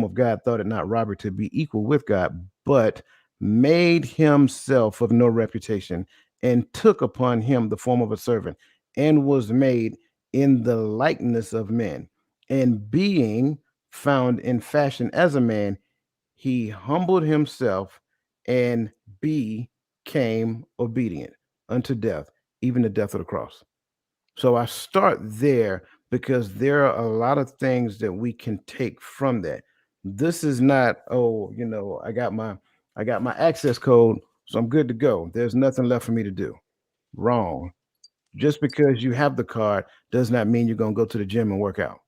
of God, thought it not robbery to be equal with God, but made himself of no reputation, and took upon him the form of a servant, and was made in the likeness of men. And being found in fashion as a man, he humbled himself and became obedient unto death, even the death of the cross. So I start there because there are a lot of things that we can take from that. This is not, oh, I got my access code, so I'm good to go. There's nothing left for me to do. Wrong. Just because you have the card does not mean you're going to go to the gym and work out.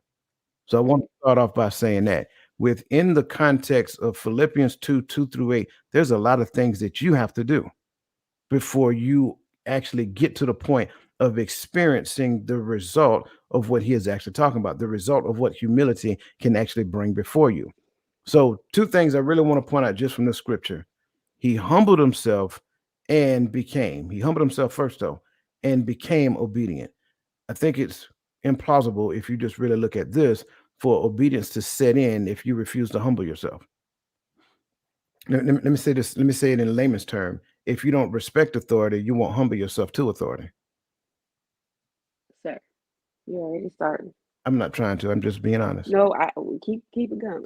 So I want Right. to start off by saying that within the context of Philippians 2, 2 through 8, there's a lot of things that you have to do before you actually get to the point of experiencing the result of what he is actually talking about, the result of what humility can actually bring before you. So, two things I really want to point out just from the scripture. He humbled himself and became. He humbled himself first, though, and became obedient. I think it's implausible if you just really look at this for obedience to set in if you refuse to humble yourself. Let me say this. Let me say it in layman's term. If you don't respect authority, you won't humble yourself to authority. Sir, you already starting. I'm not trying to. I'm just being honest. No, I keep it going.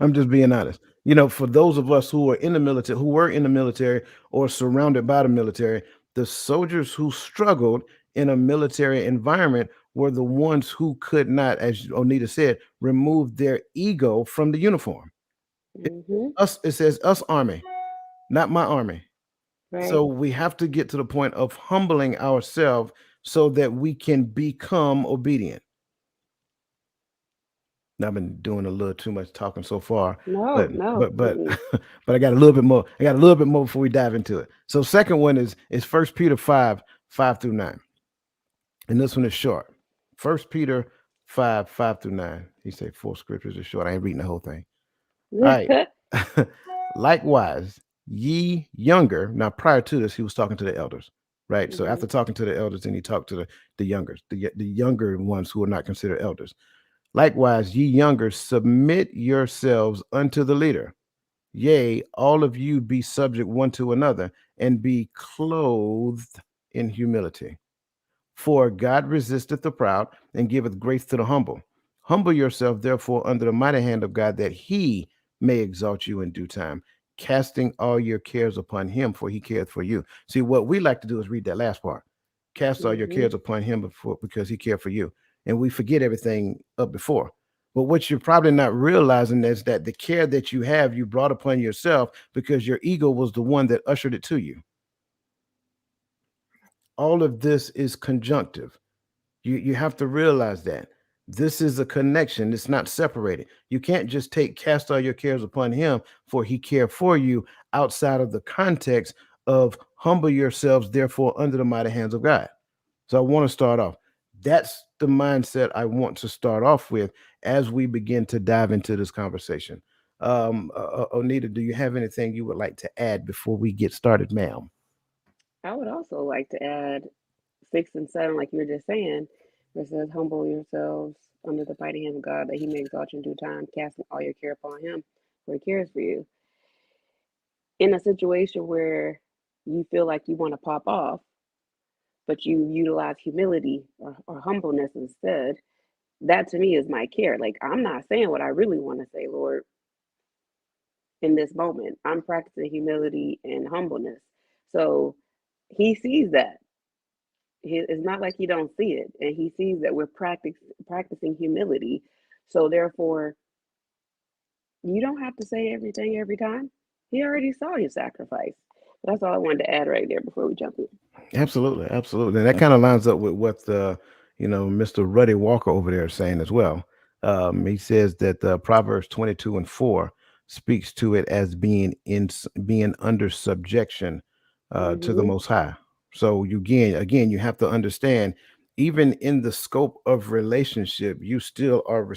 I'm just being honest. For those of us who are in the military, who were in the military or surrounded by the military, the soldiers who struggled in a military environment were the ones who could not, as Onita said, remove their ego from the uniform. Hmm. It says us army, not my army. Right. So we have to get to the point of humbling ourselves so that we can become obedient. Now, I've been doing a little too much talking so far, No, but no. but but Mm-mm. but I got a little bit more. I got a little bit more before we dive into it. So second one is First Peter 5, 5 through 9. And this one is short. First Peter 5, 5 through 9. He said four scriptures are short. I ain't reading the whole thing. All right. Likewise, ye younger. Now, prior to this, he was talking to the elders, right? So Hmm. after talking to the elders, then he talked to the youngers, the younger ones who are not considered elders. Likewise, ye younger, submit yourselves unto the leader. Yea, all of you be subject one to another, and be clothed in humility. For God resisteth the proud, and giveth grace to the humble. Humble yourself, therefore, under the mighty hand of God, that he may exalt you in due time, casting all your cares upon him, for he careth for you. See, what we like to do is read that last part. Cast all your Hmm. cares upon him because he cared for you. And we forget everything up before. But what you're probably not realizing is that the care that you have, you brought upon yourself because your ego was the one that ushered it to you. All of this is conjunctive. You have to realize that this is a connection. It's not separated. You can't just take cast all your cares upon him, for he cared for you, outside of the context of humble yourselves, therefore, under the mighty hands of God. So I want to start off. That's the mindset I want to start off with as we begin to dive into this conversation. Onita, do you have anything you would like to add before we get started, ma'am? I would also like to add 6 and 7, like you were just saying, where it says, "Humble yourselves under the mighty hand of God, that He may exalt you in due time, casting all your care upon Him, for He cares for you." In a situation where you feel like you want to pop off, but you utilize humility or humbleness instead, that to me is my care. Like, I'm not saying what I really want to say, Lord, in this moment. I'm practicing humility and humbleness. So He sees that. It's not like He don't see it, and He sees that we're practicing humility. So therefore, you don't have to say everything every time. He already saw your sacrifice. That's all I wanted to add right there before we jump in. Absolutely, absolutely. And that kind of lines up with what Mr. Ruddy Walker over there is saying as well. He says that Proverbs 22 and 4 speaks to it as being under subjection to the Hmm. Most High. So again, you have to understand, even in the scope of relationship, you still are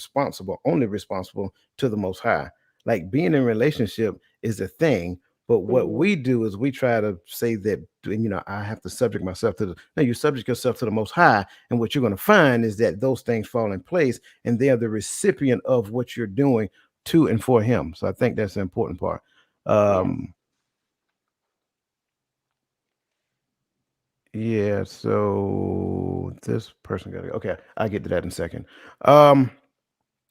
only responsible to the Most High. Like being in relationship is a thing, but what Hmm. we do is we try to say that, I have to subject myself to the, no, you subject yourself to the Most High. And what you're going to find is that those things fall in place and they are the recipient of what you're doing to and for him. So I think that's the important part. Yes. Um, yeah. So this person got to okay. I'll get to that in a second. Um,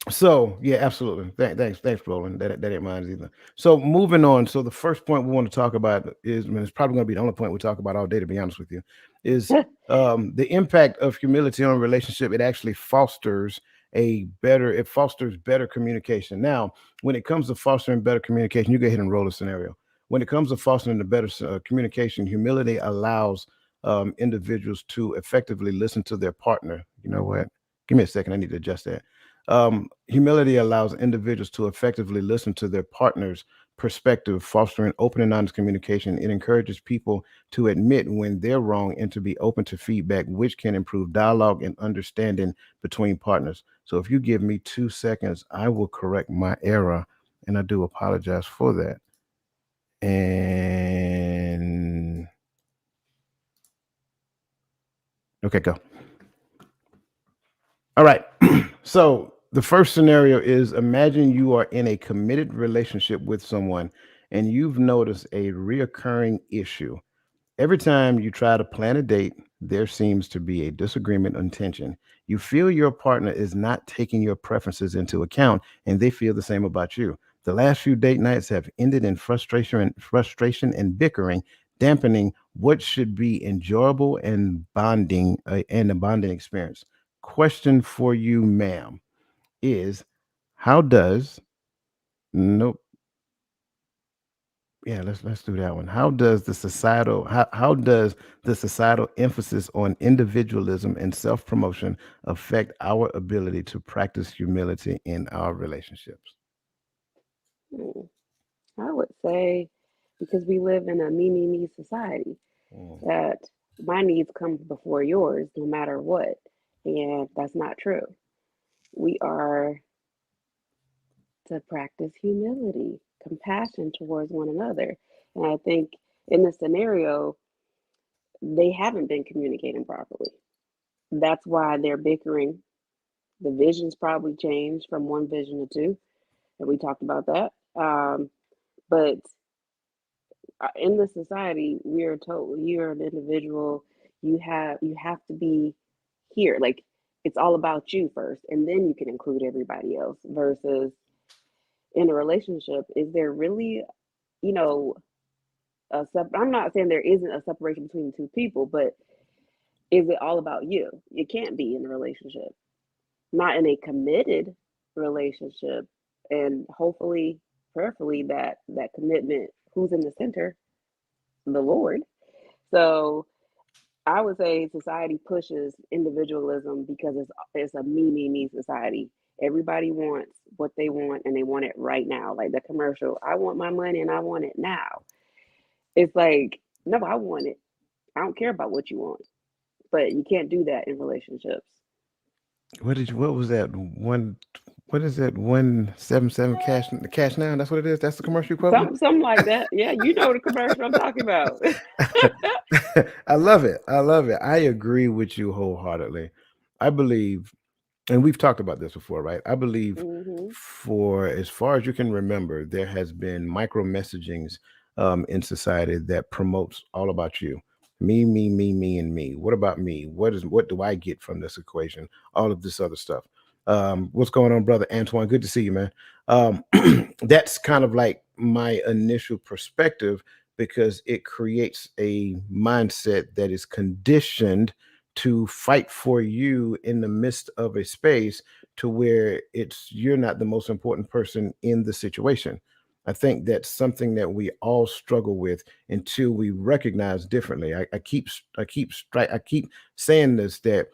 So yeah, absolutely. Thanks, Roland. That ain't mine either. So moving on. So the first point we want to talk about is, I mean, it's probably going to be the only point we talk about all day. To be honest with you, is the impact of humility on a relationship. It actually fosters it fosters better communication. Now, when it comes to fostering better communication, you go ahead and roll a scenario. When it comes to fostering the better communication, humility allows individuals to effectively listen to their partner. You know what? Give me a second. I need to adjust that. Humility allows individuals to effectively listen to their partner's perspective, fostering open and honest communication. It encourages people to admit when they're wrong and to be open to feedback, which can improve dialogue and understanding between partners. So, if you give me 2 seconds, I will correct my error, and I do apologize for that. And okay, go. All right. So the first scenario is, imagine you are in a committed relationship with someone and you've noticed a reoccurring issue. Every time you try to plan a date, there seems to be a disagreement or tension. You feel your partner is not taking your preferences into account and they feel the same about you. The last few date nights have ended in frustration and bickering, dampening what should be enjoyable and a bonding experience. Question for you, ma'am, is how does nope yeah, let's do that one. How does the societal emphasis on individualism and self-promotion affect our ability to practice humility in our relationships? Hmm. I would say because we live in a me society, Mm. that my needs come before yours no matter what. And that's not true. We are to practice humility, compassion towards one another. And I think in this scenario, they haven't been communicating properly. That's why they're bickering. The vision's probably changed from one vision to two, and we talked about that. But in the society, we are told you're an individual. You have to be here. Like it's all about you first, and then you can include everybody else. Versus in a relationship, is there really, you know, I'm not saying there isn't a separation between the two people, but is it all about you? It can't be in a relationship, not in a committed relationship, and hopefully, prayerfully, that commitment. Who's in the center? The Lord. So I would say society pushes individualism because it's a me society. Everybody wants what they want and they want it right now. Like the commercial, I want my money and I want it now. It's like, no, I want it. I don't care about what you want. But you can't do that in relationships. What was that one? What is that? 177 cash now? That's what it is. That's the commercial you quoting. Something like that. Yeah, you know the commercial I'm talking about. I love it. I love it. I agree with you wholeheartedly. I believe, and we've talked about this before, right? I believe Hmm. for as far as you can remember, there has been micro messagings in society that promotes all about you. Me, and me. What about me? What do I get from this equation? All of this other stuff. What's going on, brother Antoine? Good to see you, man. Um, that's kind of like my initial perspective because it creates a mindset that is conditioned to fight for you in the midst of a space to where it's you're not the most important person in the situation. I think that's something that we all struggle with until we recognize differently. I keep saying this that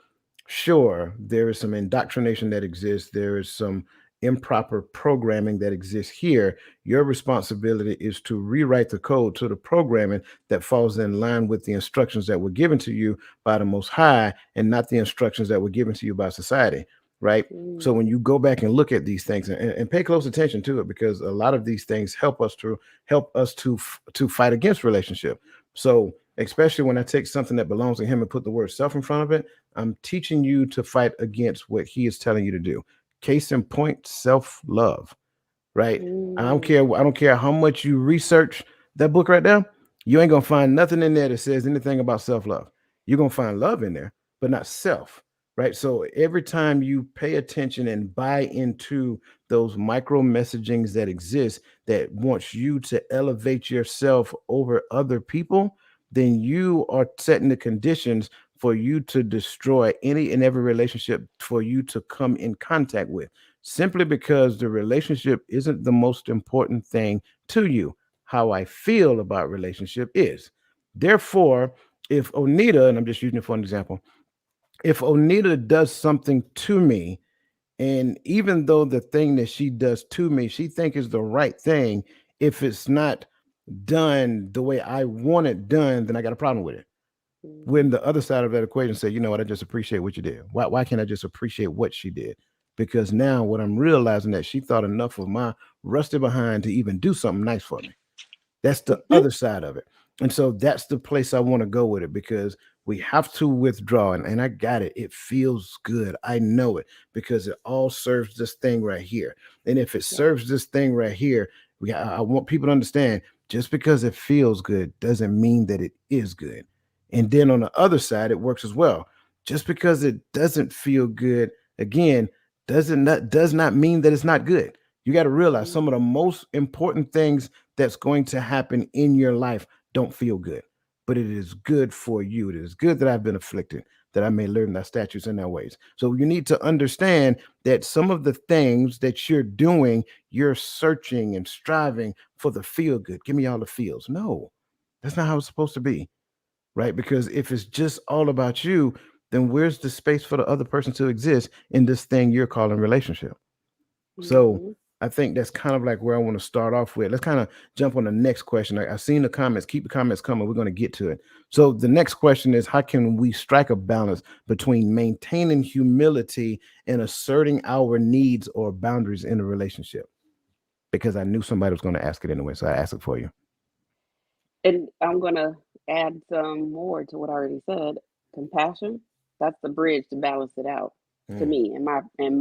sure there is some indoctrination that exists, there is some improper programming that exists here. Your responsibility is to rewrite the code to the programming that falls in line with the instructions that were given to you by the Most High and not the instructions that were given to you by society, right? So Mm. when you go back and look at these things and pay close attention to it, because a lot of these things help us to fight against relationship. So especially when I take something that belongs to Him and put the word self in front of it, I'm teaching you to fight against what He is telling you to do. Case in point, self love, right? Mm, I don't care how much you research that book right there. You ain't gonna find nothing in there that says anything about self love. You're gonna find love in there, but not self, right? So every time you pay attention and buy into those micro messagings that exist that wants you to elevate yourself over other people, then you are setting the conditions for you to destroy any and every relationship for you to come in contact with, simply because the relationship isn't the most important thing to you. How I feel about relationship is. Therefore, if Onita, and I'm just using it for an example, if Onita does something to me, and even though the thing that she does to me, she think is the right thing, if it's not done the way I want it done, then I got a problem with it. When mm-hmm. the other side of that equation say, you know what, I just appreciate what you did. Why can't I just appreciate what she did? Because now what I'm realizing that she thought enough of my rusty behind to even do something nice for me. That's the other side of it. And so that's the place I want to go with it, because we have to withdraw. And I got it. It feels good. I know it, because it all serves this thing right here. And if it Right. serves this thing right here, I want people to understand, just because it feels good doesn't mean that it is good. And then on the other side, it works as well. Just because it doesn't feel good, again, does not mean that it's not good. You got to realize some of the Mm-hmm. most important things that's going to happen in your life don't feel good, but it is good for you. It is good that I've been afflicted, that I may learn thy statutes and thy ways. So you need to understand that some of the things that you're doing, you're searching and striving for the feel good. Give me all the feels. No, that's not how it's supposed to be, right? Because if it's just all about you, then where's the space for the other person to exist in this thing you're calling relationship? So Mm-hmm. I think that's kind of like where I want to start off with. Let's kind of jump on the next question. I've seen the comments. Keep the comments coming. We're going to get to it. So the next question is, how can we strike a balance between maintaining humility and asserting our needs or boundaries in a relationship? Because I knew somebody was going to ask it anyway, so I asked it for you. And I'm gonna add some more to what I already said. Compassion, that's the bridge to balance it out to Mm, me and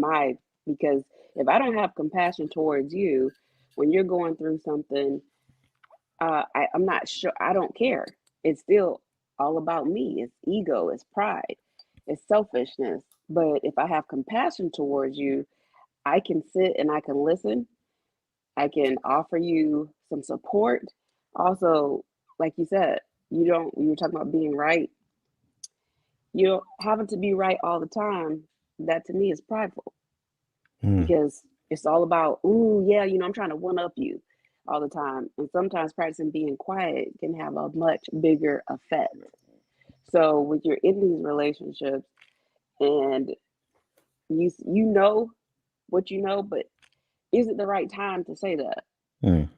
my because if I don't have compassion towards you when you're going through something, I'm not sure, I don't care. It's still all about me. It's ego, it's pride, it's selfishness. But if I have compassion towards you, I can sit and I can listen. I can offer you some support. Also, like you said, you were talking about being right. You don't having to be right all the time. That to me is prideful mm, because it's all about, ooh, yeah, I'm trying to one up you all the time. And sometimes practicing being quiet can have a much bigger effect. So when you're in these relationships and you know what you know, but is it the right time to say that? mm,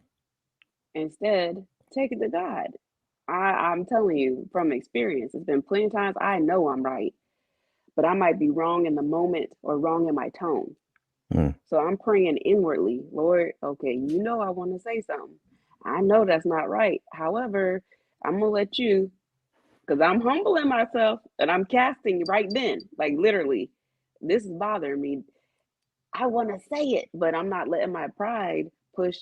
Instead, take it to God. I'm telling you from experience, it's been plenty of times I know I'm right, but I might be wrong in the moment or wrong in my tone. mm, So I'm praying inwardly, Lord, okay, I want to say something. I know that's not right. However, I'm going to let you, because I'm humbling myself and I'm casting right then, like literally, this is bothering me. I want to say it, but I'm not letting my pride push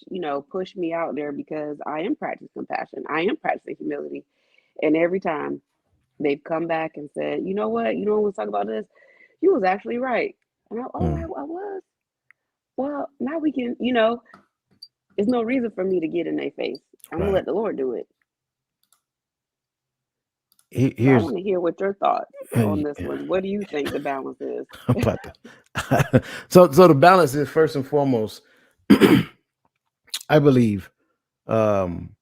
me out there because I am practicing compassion. I am practicing humility. And every time they've come back and said, you know what, let's talk about this. You was actually right. And mm. I was. Well, now we can, there's no reason for me to get in their face. I'm gonna Right. let the Lord do it. So I Here's want to hear what your thoughts on this yeah, one. What do you think the balance is? about that. So the balance is, first and foremost, I believe um,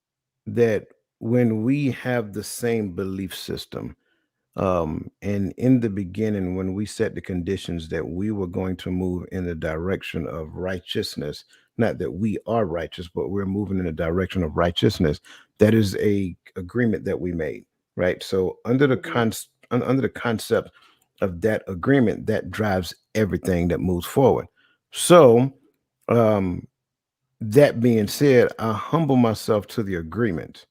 that when we have the same belief system, and in the beginning, when we set the conditions that we were going to move in the direction of righteousness, not that we are righteous, but we're moving in the direction of righteousness, that is a agreement that we made, right? So Hmm. under the concept of that agreement, that drives everything that moves forward. So, um, that being said, I humble myself to the agreement.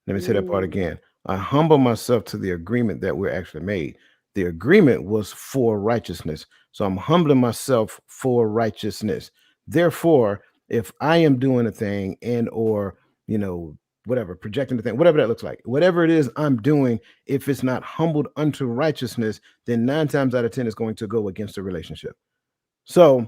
Let me say that part Mm, again. I humble myself to the agreement that we're actually made. The agreement was for righteousness. So I'm humbling myself for righteousness. Therefore, If I am doing a thing and or, you know, whatever, projecting the thing, whatever that looks like, whatever it is I'm doing, if it's not humbled unto righteousness, then 9 times out of 10 is going to go against the relationship. So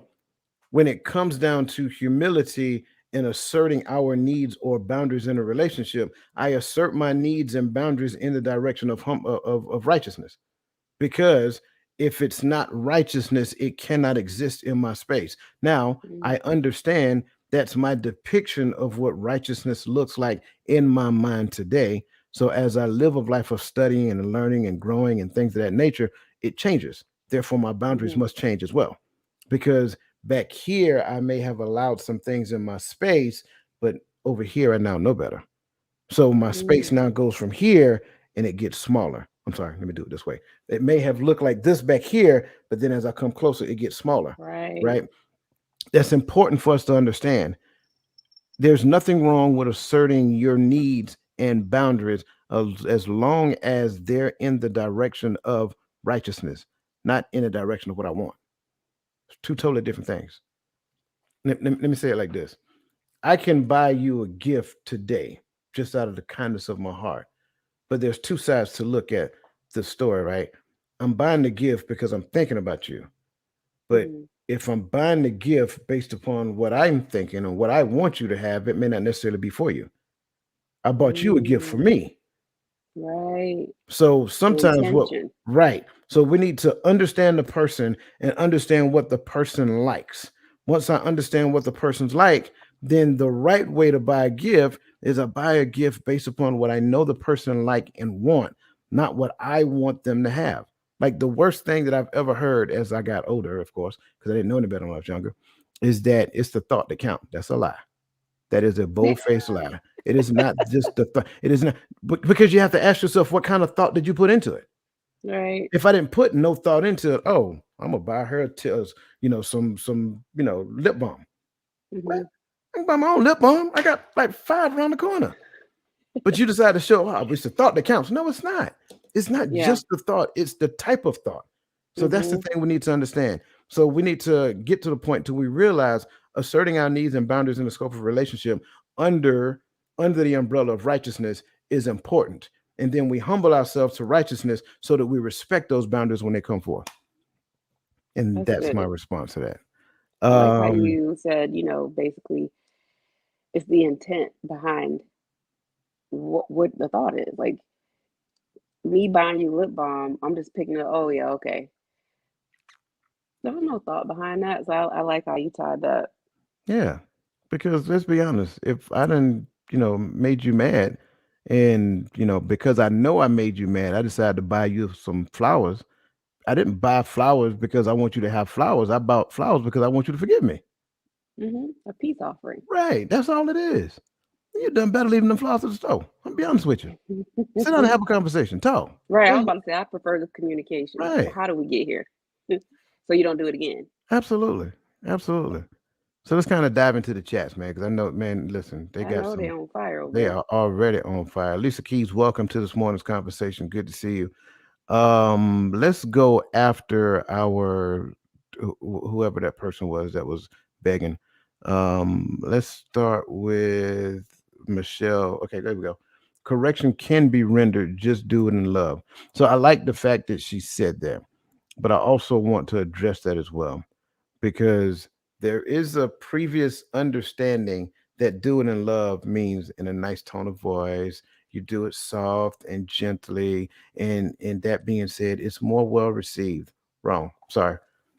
when it comes down to humility and asserting our needs or boundaries in a relationship, I assert my needs and boundaries in the direction of of righteousness, because if it's not righteousness, it cannot exist in my space. Now, I Mm-hmm. understand that's my depiction of what righteousness looks like in my mind today. So as I live a life of studying and learning and growing and things of that nature, it changes. Therefore, my boundaries Mm-hmm. must change as well. Because back here, I may have allowed some things in my space, but over here, I now know better. So my space Mm. now goes from here and it gets smaller. I'm sorry, let me do it this way. It may have looked like this back here, but then as I come closer, it gets smaller, Right. right? That's important for us to understand. There's nothing wrong with asserting your needs and boundaries as long as they're in the direction of righteousness, not in the direction of what I want. Two totally different things. Let me say it like this. I can buy you a gift today just out of the kindness of my heart. But there's two sides to look at the story, right? I'm buying the gift because I'm thinking about you. But Mm-hmm. if I'm buying the gift based upon what I'm thinking and what I want you to have, it may not necessarily be for you. I bought you a gift for Mm. me. Right. So The sometimes what intention. right. So we need to understand the person and understand what the person likes. Once I understand what the person's like, then the right way to buy a gift is I buy a gift based upon what I know the person like and want, not what I want them to have. Like the worst thing that I've ever heard as I got older, of course, because I didn't know any better when I was younger, is that it's the thought that count. That's a lie. That is a bold-faced lie. It is not just the thought. It is not because you have to ask yourself what kind of thought did you put into it. Right. If I didn't put no thought into it, oh, I'm gonna buy her some lip balm. What? Mm-hmm. I can buy my own lip balm. I got like five around the corner. But you decide to show, oh, it's the thought that counts. No, it's not. It's not Yeah. just the thought, it's the type of thought. So that's the Mm-hmm. thing we need to understand. So we need to get to the point till we realize asserting our needs and boundaries in the scope of a relationship under under the umbrella of righteousness is important. And then we humble ourselves to righteousness so that we respect those boundaries when they come forth. And That's that's my good. response to that. I like how Um, you said, basically it's the intent behind what the thought is. Like me buying you lip balm, I'm just picking up, oh yeah, okay. There's no thought behind that. So I like how you tied that. yeah. Because let's be honest, if I didn't, made you mad and, because I know I made you mad, I decided to buy you some flowers. I didn't buy flowers because I want you to have flowers. I bought flowers because I want you to forgive me. A peace offering. Right. That's all it is. You done better leaving them flowers at the store. I'll be honest with you. Sit down and have a conversation. Talk. Right. I was Hey, about to say I prefer the communication. right. How do we get here? So you don't do it again. Absolutely. Absolutely. So let's kind of dive into the chats, man, because I know, man, listen, they I got know some, they're on fire over they there. are already on fire. Lisa Keys, welcome to this morning's conversation. Good to see you. Let's go after our whoever that person was that was begging. Let's start with Michelle. Okay, there we go. Correction can be rendered, just do it in love. So I like the fact that she said that, but I also want to address that as well because there is a previous understanding that do it in love means in a nice tone of voice. You do it soft and gently, and that being said, it's more well received. Wrong. Sorry.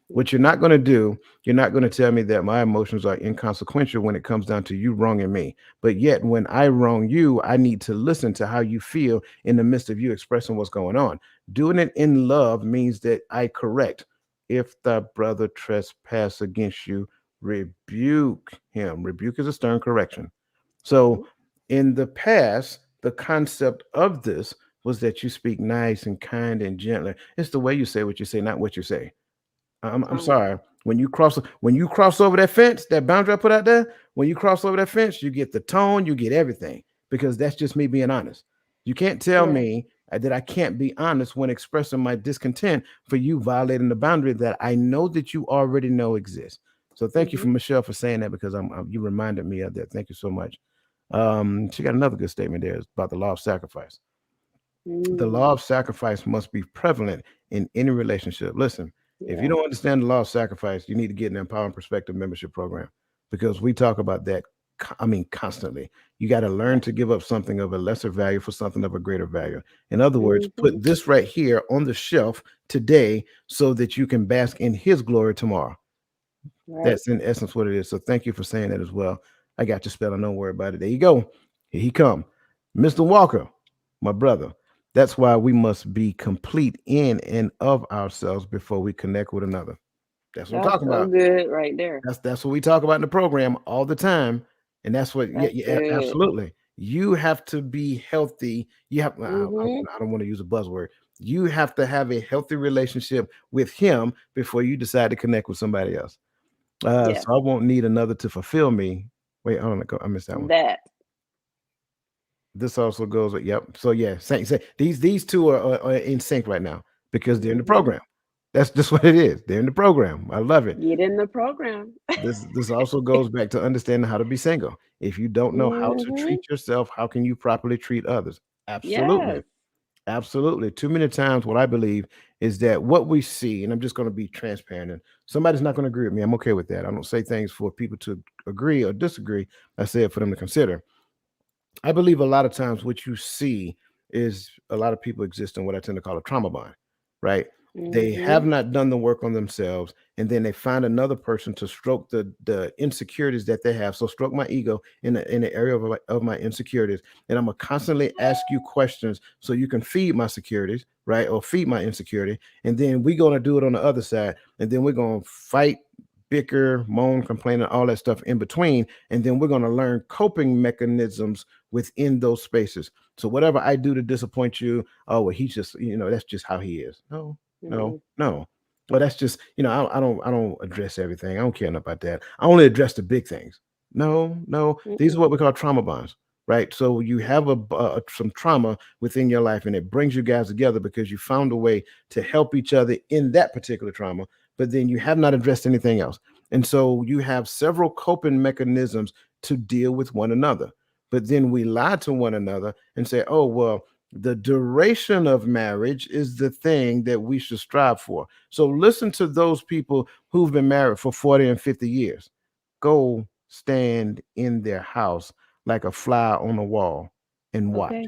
What you're not going to do, you're not going to tell me that my emotions are inconsequential when it comes down to you wronging me. But yet, when I wrong you, I need to listen to how you feel in the midst of you expressing what's going on. Doing it in love means that I correct. If thy brother trespass against you, rebuke him. Rebuke is a stern correction. Hmm. So in the past, the concept of this was that you speak nice and kind and gently. It's the way you say what you say, not what you say. I'm Tone. sorry. When you cross over that fence, that boundary I put out there, when you cross over that fence, you get the tone, you get everything because that's just me being honest. You can't tell Yeah. me that I can't be honest when expressing my discontent for you violating the boundary that I know that you already know exists. So thank you for Mhm. Michelle for saying that because you reminded me of that. Thank you so much. She got another good statement there about the law of sacrifice. The law Mm. of sacrifice must be prevalent in any relationship. Listen, if you Yeah. don't understand the law of sacrifice, you need to get an Empowering Perspective membership program because we talk about that. I mean, constantly. You got to learn Yeah. to give up something of a lesser value for something of a greater value. In other words, Mhm. put this right here on the shelf today so that you can bask in His glory tomorrow. Right. That's in essence what it is. So thank you for saying that as well. I got your spelling. Don't worry about it. There you go. Here he come, Mr. Walker, my brother. That's why we must be complete in and of ourselves before we connect with another. That's what I'm That's talking so about. good right there. That's what we talk about in the program all the time, and that's what. Yeah, That's yeah, good. absolutely. You have to be healthy. You have. Mhm. I don't want to use a buzzword. You have to have a healthy relationship with Him before you decide to connect with somebody else. Yes. So I won't need another to fulfill me. Wait, I don't know. I missed that one. That. This also goes with yep. So yeah, these two are in sync right now because they're in the Mhm. program. That's just what it is. They're in the program. I love it. Get in the program. This also goes back to understanding how to be single. If you don't know how to Mhm. treat yourself, how can you properly treat others? Absolutely. Yes. Absolutely. Too many times, what I believe is that what we see, and I'm just going to be transparent, and somebody's not going to agree with me. I'm okay with that. I don't say things for people to agree or disagree. I say it for them to consider. I believe a lot of times what you see is a lot of people exist in what I tend to call a trauma bond, right? They have Mhm. not done the work on themselves, and then they find another person to stroke the insecurities that they have. So stroke my ego in the area of my insecurities, and I'm gonna constantly ask you questions so you can feed my securities, right, or feed my insecurity, and then we're gonna do it on the other side, and then we're gonna fight, bicker, moan, complain, and all that stuff in between, and then we're gonna learn coping mechanisms within those spaces. So whatever I do to disappoint you, oh well, he's just that's just how he is. No, no, Mm-mm. no. Well, that's just I don't address everything. I don't care enough about that. I only address the big things. No, no. These are Mm-mm. what we call trauma bonds, right? So you have some trauma within your life, and it brings you guys together because you found a way to help each other in that particular trauma. But then you have not addressed anything else, and so you have several coping mechanisms to deal with one another, but then we lie to one another and say, oh, well, the duration of marriage is the thing that we should strive for. So listen to those people who've been married for 40 and 50 years. Go stand in their house like a fly on a wall and watch. Okay.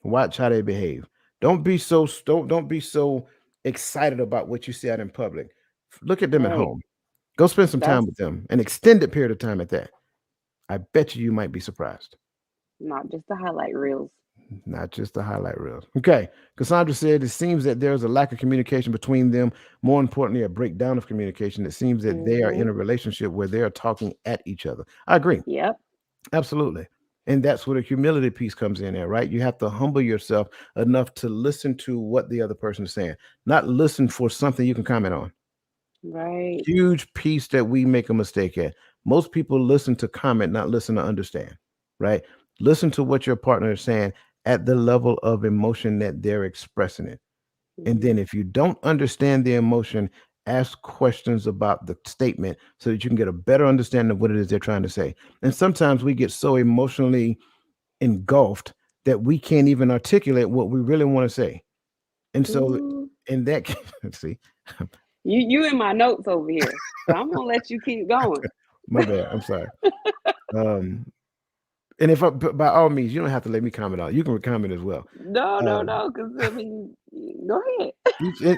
Watch how they behave. Don't be so excited about what you see out in public. Look at them at Right. home. Go spend some time That's with them, an extended period of time at that. I bet you might be surprised. not just the highlight reels. Not just the highlight reels. Okay. Cassandra said it seems that there's a lack of communication between them. More importantly, a breakdown of communication. It seems that they are in Mhm. a relationship where they are talking at each other. I agree. Yep. Absolutely. And that's where the humility piece comes in there, right? You have to humble yourself enough to listen to what the other person is saying, not listen for something you can comment on. Right. Huge piece that we make a mistake at. Most people listen to comment, not listen to understand, right? Listen to what your partner is saying at the level of emotion that they're expressing it. And then Mhm. if you don't understand the emotion, ask questions about the statement so that you can get a better understanding of what it is they're trying to say. And sometimes we get so emotionally engulfed that we can't even articulate what we really want to say. And so Ooh. in that case, see, You in my notes over here. So I'm gonna let you keep going. my bad. I'm sorry. Um, and if by all means, you don't have to let me comment on it. You can comment as well. No, no, Um, no, because I mean, go ahead.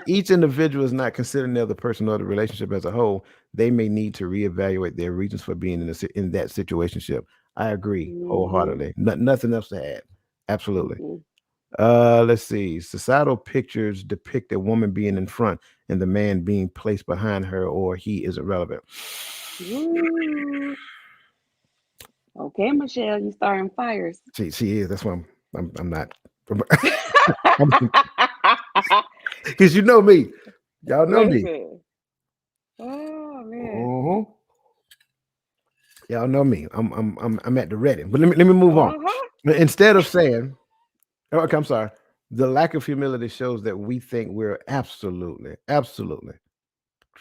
each individual is not considering the other person or the relationship as a whole. They may need to reevaluate their reasons for being in that situationship. I agree Mhm. wholeheartedly. Nothing else to add. Absolutely. Mm-mm. Let's see. Societal pictures depict a woman being in front and the man being placed behind her, or he isn't relevant. Ooh. Okay, Michelle, you starting fires. She is. That's why I'm not. Because you know me. Y'all know me. Listen. Oh man. Uh-huh. Y'all know me. I'm at the ready. But let me move on. Uh-huh. Instead of saying, oh, okay, I'm sorry. The lack of humility shows that we think we're absolutely, absolutely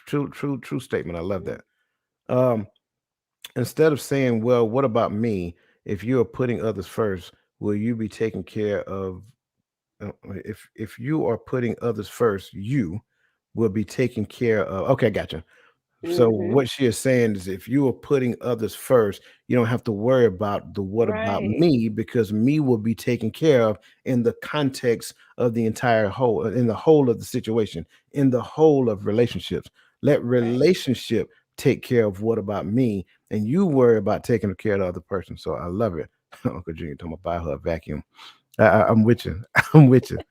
true statement. I love that. Um, Instead of saying, "Well, what about me?" If you are putting others first, will you be taking care of? If you are putting others first, you will be taken care of. Okay, gotcha. So Mm-hmm. what she is saying is if you are putting others first, you don't have to worry about the what about Right. me because me will be taken care of in the context of the entire whole, in the whole of the situation, in the whole of relationships. Let Right. relationship take care of what about me, and you worry about taking care of the other person. So I love it. Uncle Junior told me to buy her a vacuum. I'm with you. I'm with you.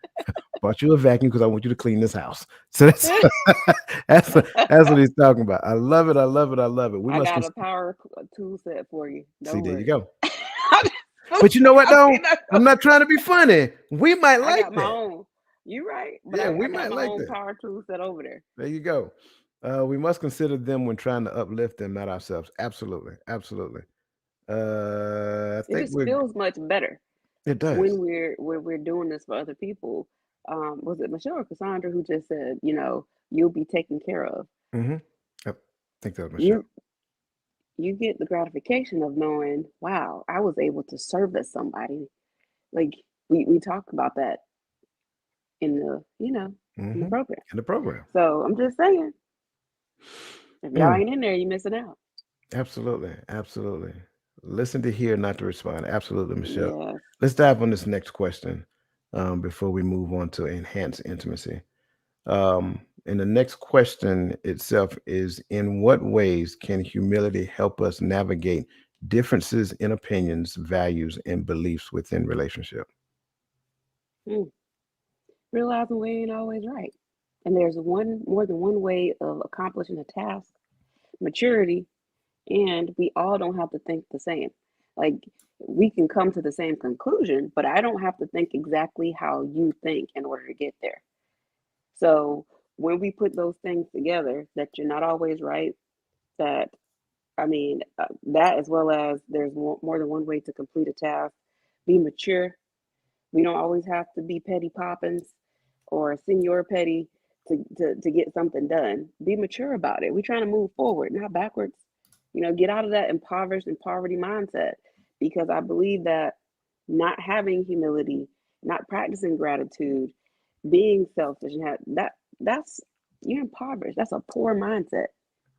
Bought you a vacuum because I want you to clean this house. So that's that's that's what he's talking about. I love it. I love it. I love it. We I must got a power tool set for you. see. Don't There you worry. go. I'm just But you know what fooling. though? I'm not trying to be funny. We might I like got my that. own. You right, but Yeah, I, we I got might my like own that. power tool set over there. There you go. We must consider them when trying to uplift them, not ourselves. Absolutely, absolutely. I It think just we're. feels much better It does. when we're doing this for other people. Was it Michelle or Cassandra who just said, you'll be taken care of? Mm-hmm. I think that was Michelle. You you get the gratification of knowing, wow, I was able to service somebody. Like we talked about that in the Mm-hmm. program. In the program. So I'm just saying, if y'all Mm. ain't in there, you missing out. Absolutely, absolutely. Listen to hear, not to respond. Absolutely, Michelle. Yes. Let's dive on this next question before we move on to enhance intimacy. And the next question itself is: in what ways can humility help us navigate differences in opinions, values, and beliefs within relationship? Mm. Realizing we ain't always right. And there's more than one way of accomplishing a task, maturity, and we all don't have to think the same. Like we can come to the same conclusion, but I don't have to think exactly how you think in order to get there. So when we put those things together, that you're not always right, that that as well as there's more than one way to complete a task, be mature. We don't always have to be petty poppins or senior petty to get something done. Be mature about it. We're trying to move forward, not backwards. Get out of that impoverished and poverty mindset because I believe that not having humility, not practicing gratitude, being selfish and that's you're impoverished. That's a poor mindset.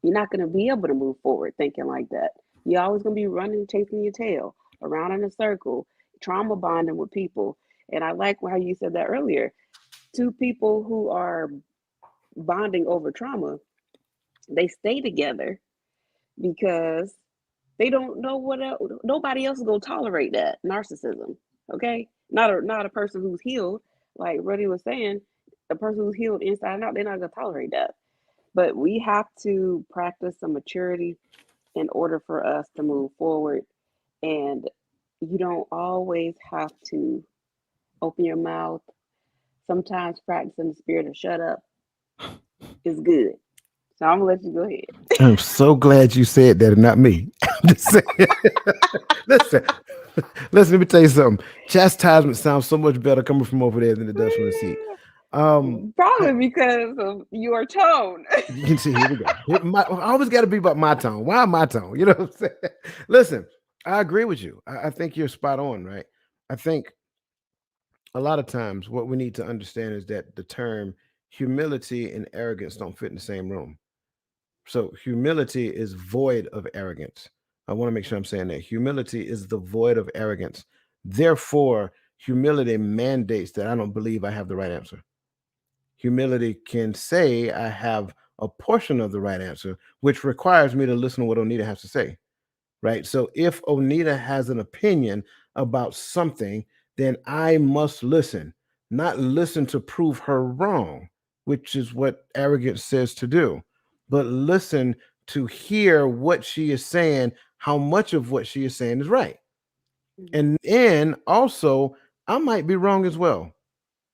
You're not going to be able to move forward thinking like that. You're always going to be running, chasing your tail around in a circle, trauma bonding with people. And I like how you said that earlier. Two people who are bonding over trauma, they stay together because they don't know what else. Nobody else is gonna tolerate that narcissism. Okay, not a person who's healed, like Ruddy was saying. A person who's healed inside and out, they're not gonna tolerate that. But we have to practice some maturity in order for us to move forward. And you don't always have to open your mouth. Sometimes practicing the spirit of shut up is good. So I'm gonna let you go ahead. I'm so glad you said that and not me. I'm just saying. listen, listen, let me tell you something. Chastisement sounds so much better coming from over there than it does from the seat. I, Probably because of your tone. you can see, here we go. I always got to be about my tone. Why my tone? You know what I'm saying? Listen, I agree with you. I think you're spot on, right? I think a lot of times what we need to understand is that the term humility and arrogance don't fit in the same room. So humility is void of arrogance. I want to make sure I'm saying that. Humility is the void of arrogance. Therefore, humility mandates that I don't believe I have the right answer. Humility can say I have a portion of the right answer, which requires me to listen to what Onita has to say, right? So if Onita has an opinion about something, then I must listen, not listen to prove her wrong, which is what arrogance says to do, but listen to hear what she is saying, how much of what she is saying is right. Mhm. And also, I might be wrong as well.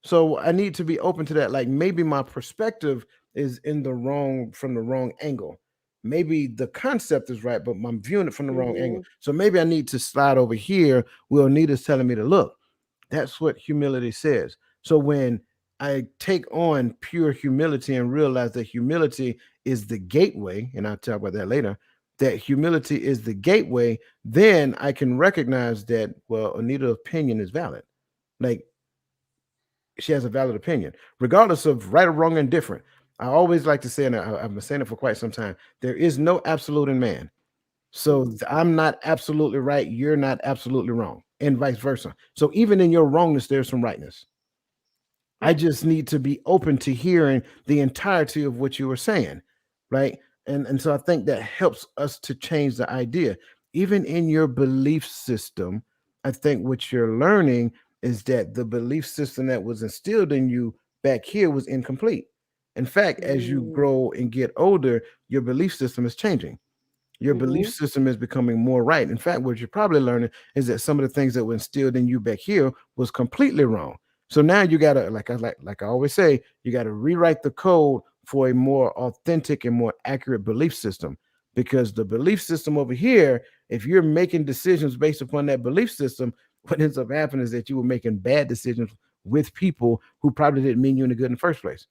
So I need to be open to that. Like maybe my perspective is in the wrong from the wrong angle. Maybe the concept is right, but I'm viewing it from the wrong angle. Mhm. So maybe I need to slide over here where Anita's telling me to look. That's what humility says. So when I take on pure humility and realize that humility is the gateway, and I'll talk about that later, that humility is the gateway, then I can recognize that, well, Anita's opinion is valid. Like, she has a valid opinion, regardless of right or wrong and different. I always like to say, and I've been saying it for quite some time, there is no absolute in man. So Mm-hmm. I'm not absolutely right, you're not absolutely wrong, and vice versa. So even in your wrongness, there's some rightness. I Yeah. just need to be open to hearing the entirety of what you were saying, right? And so I think that helps us to change the idea. Even in your belief system, I think what you're learning is that the belief system that was instilled in you back here was incomplete. In fact, as you Mm-hmm. grow and get older, your belief system is changing. Your belief Mm-hmm. system is becoming more right. In fact, what you're probably learning is that some of the things that were instilled in you back here was completely wrong. So now you gotta, like I always say, you gotta rewrite the code for a more authentic and more accurate belief system. Because the belief system over here, if you're making decisions based upon that belief system, what ends up happening is that you were making bad decisions with people who probably didn't mean you any good in the first place,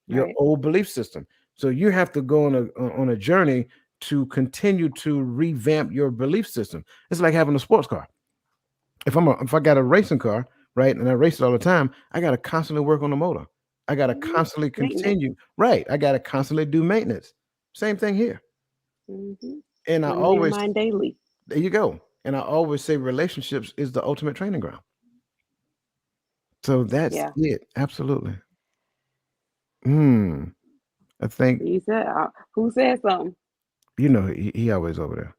your Right. old belief system. So you have to go on a journey to continue to revamp your belief system. It's like having a sports car. If I got a racing car, right, and I race it all the time, I got to constantly work on the motor. I got to Mm-hmm. constantly Maintenance. continue, right? I got to constantly do maintenance. Same thing here. Mm-hmm. And I Renewing your always, mind daily. there you go. And I always say relationships is the ultimate training ground. So that's Yeah. it. Absolutely. Hmm. I think, You said who said something? he always over there.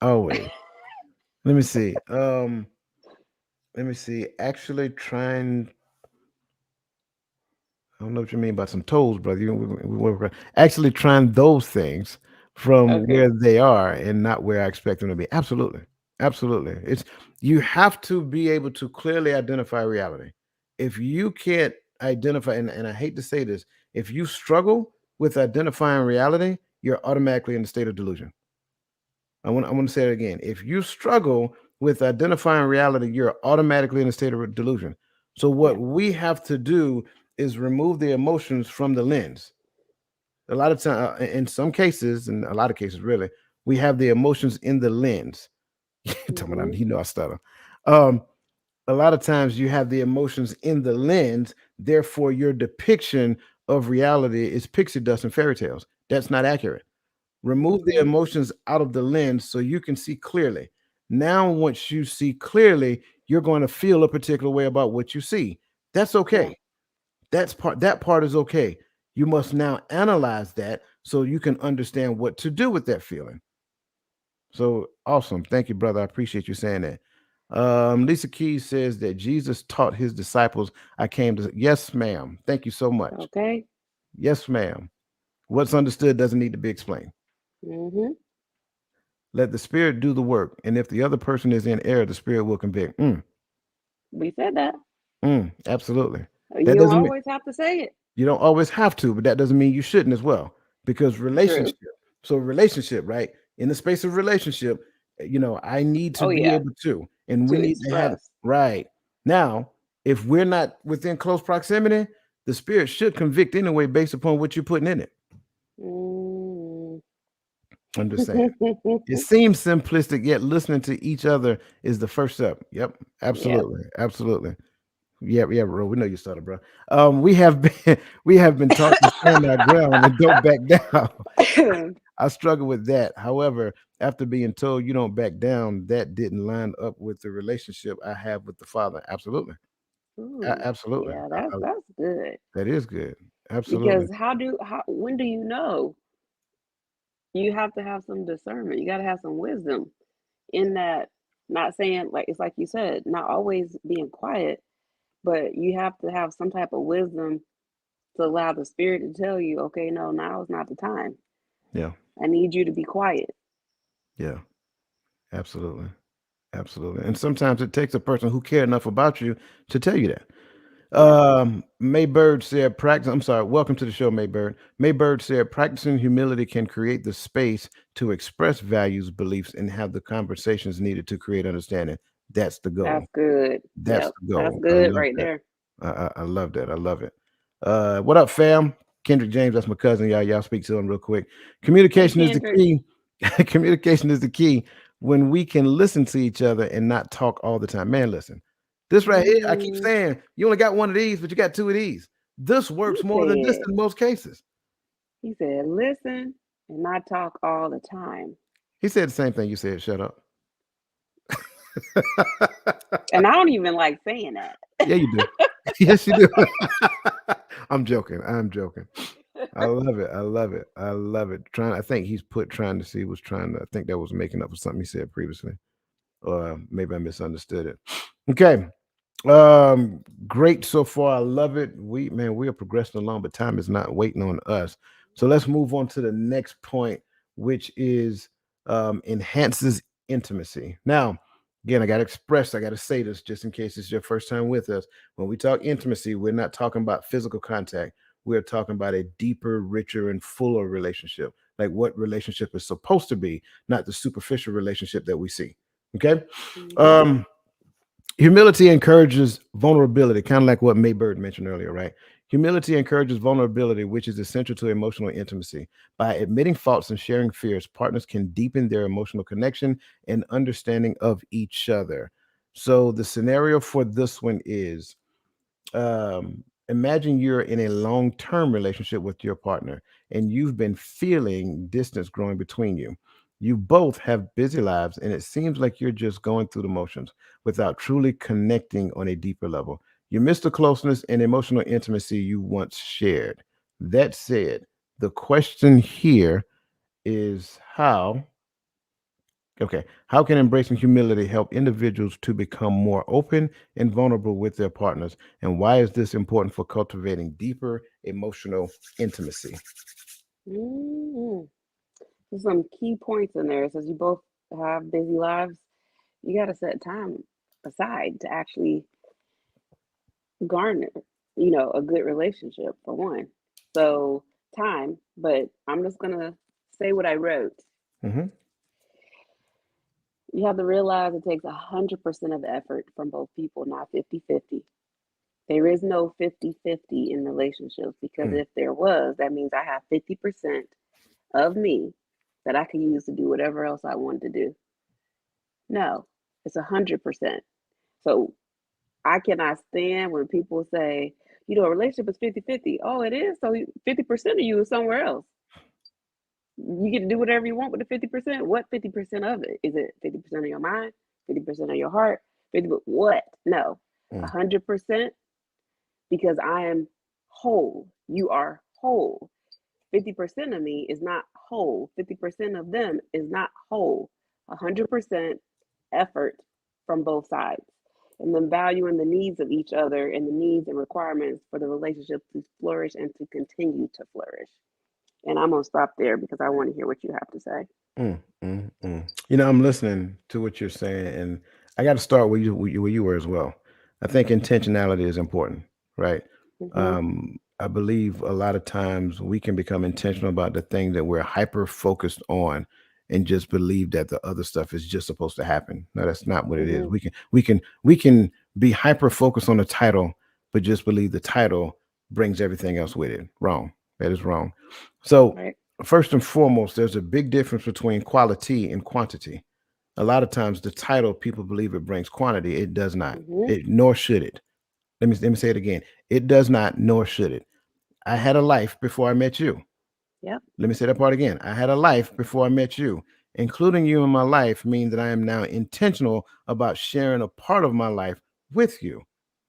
Always. Let me see. Let me see. Actually, trying. I don't know what you mean by some toes, brother. We work actually trying those things from Okay. where they are and not where I expect them to be. Absolutely, absolutely. It's you have to be able to clearly identify reality. If you can't identify, and I hate to say this, if you struggle with identifying reality, you're automatically in a state of delusion. I want to say it again. If you struggle with identifying reality, you're automatically in a state of delusion. So Yeah. what we have to do is remove the emotions from the lens. A lot of time, in some cases, in a lot of cases, really, we have the emotions in the lens. Tell me, Mm-hmm. I stutter. Um, a lot of times, you have the emotions in the lens. Therefore, your depiction of reality is pixie dust and fairy tales. That's not accurate. Remove the Mm-hmm. emotions out of the lens so you can see clearly. Now, once you see clearly, you're going to feel a particular way about what you see. That's Yeah. okay. That part is okay. You must now analyze that so you can understand what to do with that feeling. So awesome. Thank you, brother. I appreciate you saying that. Lisa Keys says that Jesus taught his disciples, I came to. Yes, ma'am. Thank you so much. Okay. Yes, ma'am. What's understood doesn't need to be explained. Mm-hmm. Let the spirit do the work. And if the other person is in error, the spirit will convict. We said that. Absolutely. That You don't doesn't mean always have to say it. you don't always have to, but that doesn't mean you shouldn't as well. Because True. relationship, so relationship, right? In the space of relationship, I need to Oh be yeah. able to, and To we need to have express. right now. If we're not within close proximity, the spirit should convict anyway based upon what you're putting in it. Mm. I'm just saying. It seems simplistic, yet listening to each other is the first step. Yep, Yeah. absolutely, absolutely. Yeah, yeah, bro. We know you started, bro. We have been we have been taught to stand our ground and don't back down. I struggle with that. However, after being told you don't back down, that didn't line up with the relationship I have with the Father. Absolutely, Ooh. absolutely. Yeah, that's good. That is good. Absolutely. Because how when do you know? You have to have some discernment. You got to have some wisdom in that. Not saying like it's like you said, not always being quiet, but you have to have some type of wisdom to allow the spirit to tell you, okay, no, now is not the time. Yeah, I need you to be quiet. yeah, absolutely, absolutely. And sometimes it takes a person who care enough about you to tell you that. Yeah, May Bird said, practice. I'm sorry. Welcome to the show, May Bird. May Bird said, practicing humility can create the space to express values, beliefs, and have the conversations needed to create understanding. That's the goal. that's good. That's Yep, the that's goal. I good love right that. there. I love that. I love it. What up, fam? Kendrick James, that's my cousin. Y'all speak to him real quick. Hey, Communication is the Kendrick. key. Communication is the key when we can listen to each other and not talk all the time. Man, listen, this right here, I keep Mm, saying you only got one of these, but you got two of these. This he works more than this said, in most cases. he said, listen and not talk all the time. He said the same thing you said, shut up. And I don't even like saying that. Yeah, you do. Yes, you do. I'm joking. I'm joking. I love it. I love it. I love it. I think he's put trying to see was trying to, I think that was making up for something he said previously. Or maybe I misunderstood it. Okay. Great so far. I love it. We are progressing along, but time is not waiting on us. So let's move on to the next point, which is enhances intimacy. Now, again, I got to say this just in case it's your first time with us. When we talk intimacy, we're not talking about physical contact. We're talking about a deeper, richer, and fuller relationship, like what relationship is supposed to be, not the superficial relationship that we see. Okay. Mm-hmm. Um, Humility encourages vulnerability, kind of like what Maybird mentioned earlier, right? Humility encourages vulnerability, which is essential to emotional intimacy. By admitting faults and sharing fears, partners can deepen their emotional connection and understanding of each other. So, the scenario for this one is imagine you're in a long-term relationship with your partner and you've been feeling distance growing between you. You both have busy lives and it seems like you're just going through the motions without truly connecting on a deeper level. You miss the closeness and emotional intimacy you once shared. That said, the question here is how can embracing humility help individuals to become more open and vulnerable with their partners? And why is this important for cultivating deeper emotional intimacy? Mm-hmm. There's some key points in there. It says you both have busy lives. You got to set time aside to actually garner, a good relationship for one. So time, but I'm just gonna say what I wrote. Hmm. You have to realize it takes 100% of the effort from both people, not 50-50. There is no 50-50 in relationships because Mm, if there was, that means I have 50% of me that I can use to do whatever else I want to do. No, it's 100%. So I cannot stand when people say, a relationship is 50-50. Oh, it is. So 50% of you is somewhere else. You get to do whatever you want with the 50%. What 50% of it? Is it 50% of your mind, 50% of your heart, 50 what? No. mm, 100% because I am whole. You are whole. 50% of me is not whole. 50% of them is not whole. 100% effort from both sides. And then valuing the needs of each other and the needs and requirements for the relationship to flourish and to continue to flourish. And I'm going to stop there because I want to hear what you have to say. mm. I'm listening to what you're saying, and I got to start where you were as well. I think intentionality is important, right? Mm-hmm. I believe a lot of times we can become intentional about the thing that we're hyper focused on, and just believe that the other stuff is just supposed to happen. No, that's not what it is. Mm-hmm. We can be hyper focused on the title, but just believe the title brings everything else with it. Wrong. That is wrong. So Right. first and foremost, there's a big difference between quality and quantity. A lot of times, the title people believe it brings quantity. It does not. Mm-hmm. Nor should it. Let me say it again. It does not, nor should it. I had a life before I met you. Yep. Let me say that part again. I had a life before I met you. Including you in my life means that I am now intentional about sharing a part of my life with you.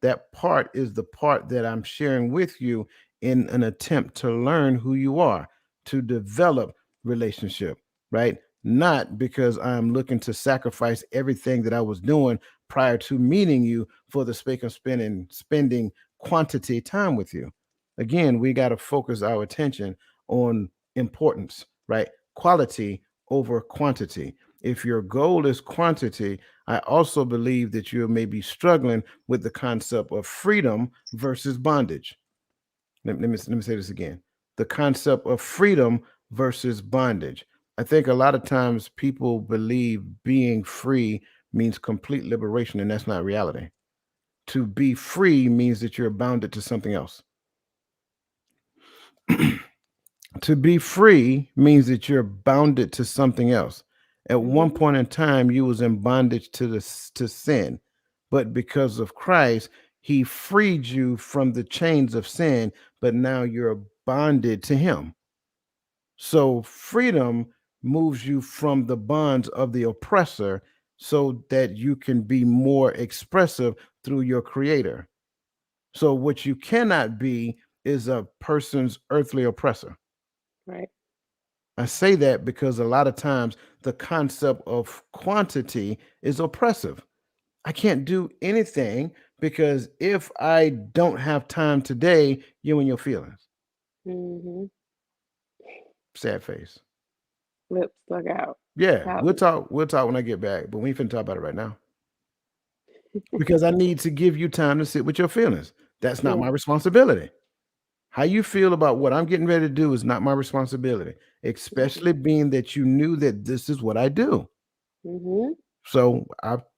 That part is the part that I'm sharing with you in an attempt to learn who you are, to develop relationship, right? Not because I'm looking to sacrifice everything that I was doing prior to meeting you for the sake of spending quantity time with you. Again, we got to focus our attention on importance, right? Quality over quantity. If your goal is quantity, I also believe that you may be struggling with the concept of freedom versus bondage. Let me say this again. The concept of freedom versus bondage. I think a lot of times people believe being free means complete liberation, and that's not reality. To be free means that you're bounded to something else. To be free means that you're bounded to something else. At one Mhm. point in time, you was in bondage to to sin, but because of Christ, He freed you from the chains of sin. But now you're bonded to Him. So freedom moves you from the bonds of the oppressor, so that you can be more expressive through your Creator. So what you cannot be is a person's earthly oppressor. Right. I say that because a lot of times the concept of quantity is oppressive. I can't do anything because if I don't have time today, you and your feelings. Mhm. Sad face. Lips stuck out, Yeah, we'll pouting. talk. We'll talk when I get back, but we ain't finna talk about it right now because I need to give you time to sit with your feelings. That's not my Yeah. responsibility. How you feel about what I'm getting ready to do is not my responsibility, especially Mhm. being that you knew that this is what I do. Mhm. So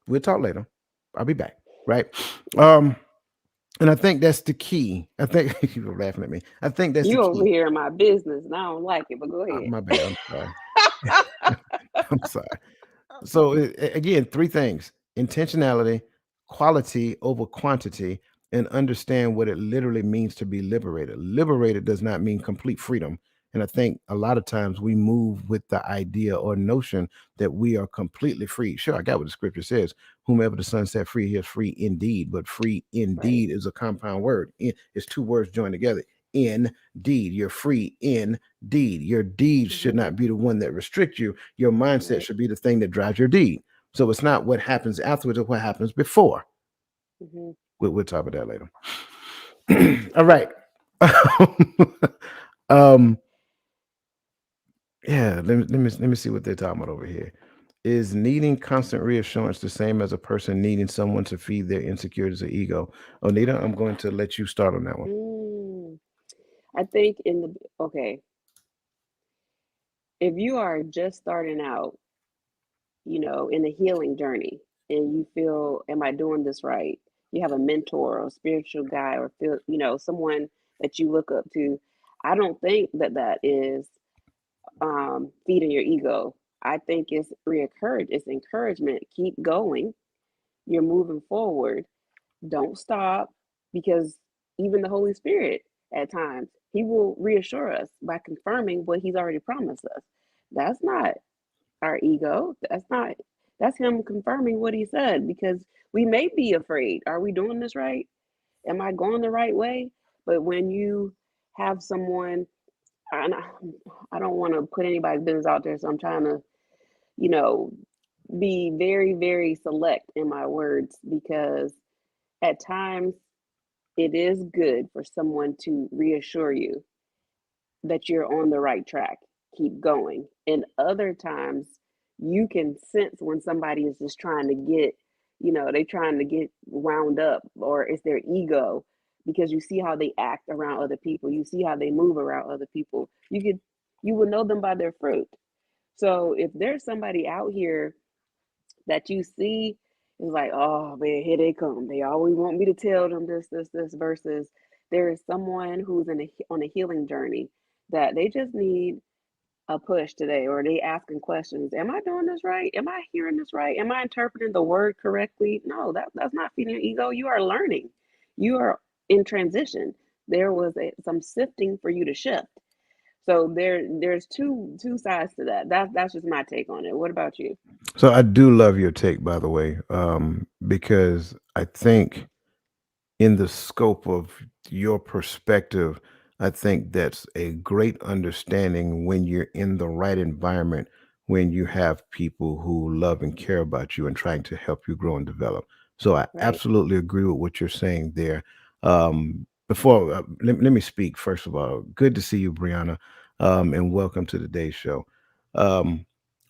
we'll talk later. I'll be back. Right. Um, and I think that's the key. I think you were laughing at me. I think that's the You over key. here in my business, and I don't like it. But go ahead. My bad. I'm sorry. I'm sorry. So again, three things: intentionality, quality over quantity, and understand what it literally means to be liberated. Liberated does not mean complete freedom. And I think a lot of times we move with the idea or notion that we are completely free. Sure, I got what the scripture says: whomever the son set free, he is free indeed. But free Right. indeed is a compound word. It's two words joined together. Indeed, you're free indeed. Your deeds should Mhm. not be the one that restrict you. Your mindset Right. should be the thing that drives your deed. So it's not what happens afterwards, it's what happens before. Mhm. We'll talk about that later. All right. um, yeah, let me see what they're talking about over here. Is needing constant reassurance the same as a person needing someone to feed their insecurities or ego? Onita, I'm going to let you start on that one. Mm. I think in the okay, if you are just starting out, in the healing journey, and you feel, am I doing this right? You have a mentor or a spiritual guy, or feel, someone that you look up to. I don't think that that is feeding your ego. I think it's it's encouragement. Keep going. You're moving forward. Don't stop, because even the Holy Spirit, at times, He will reassure us by confirming what He's already promised us. That's not our ego. That's Him confirming what He said, because we may be afraid. Are we doing this right? Am I going the right way? But when you have someone, and I don't want to put anybody's business out there, so I'm trying to, you know, be very, very select in my words, because at times it is good for someone to reassure you that you're on the right track. Keep going. And other times you can sense when somebody is just trying to get, they trying to get wound up, or it's their ego, because you see how they act around other people. You see how they move around other people. You will know them by their fruit. So if there's somebody out here that you see is like, oh man, here they come. They always want me to tell them this, versus there is someone who's on a healing journey that they just need a push today, or they asking questions. Am I doing this right? Am I hearing this right? Am I interpreting the word correctly? No, that's not feeding your ego. You are learning. You are in transition. There was some sifting for you to shift. So there's two sides to that. That's just my take on it. What about you? So I do love your take, by the way, because I think in the scope of your perspective, I think that's a great understanding when you're in the right environment, when you have people who love and care about you and trying to help you grow and develop. So I Right. absolutely agree with what you're saying there. Before let me speak first of all. Good to see you, Brianna, and welcome to today's show. Um,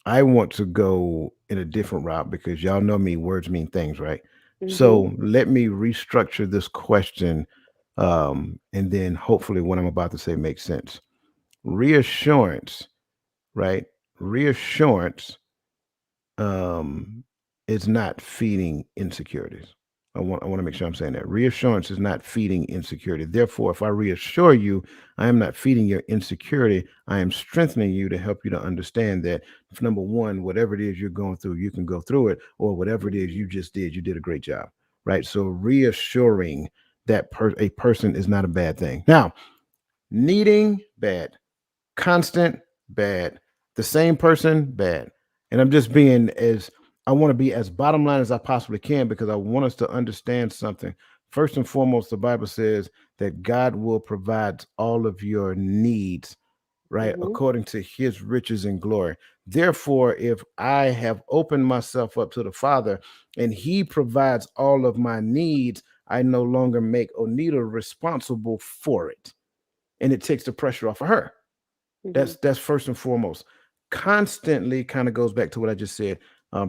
I want to go in a different route because y'all know me. Words mean things, right? Mm-hmm. So let me restructure this question, and then hopefully what I'm about to say makes sense. Reassurance, right? Reassurance um, is not feeding insecurities. I want to make sure I'm saying that. Reassurance is not feeding insecurity. Therefore, if I reassure you, I am not feeding your insecurity. I am strengthening you to help you to understand that, number one, whatever it is you're going through, you can go through it, or whatever it is Mm-hmm. you did a great job, right? So reassuring that a person is not a bad thing. Now, needing, bad. Constant, bad. The same person, bad. And I'm just being as, I want to be as bottom line as I possibly can, because I want us to understand something. First and foremost, the Bible says that God will provide all of your needs, right, Mm-hmm. according to his riches and glory. Therefore, if I have opened myself up to the Father and he provides all of my needs, I no longer make Onita responsible for it. And it takes the pressure off of her. Mm-hmm. That's first and foremost. Constantly kind of goes back to what I just said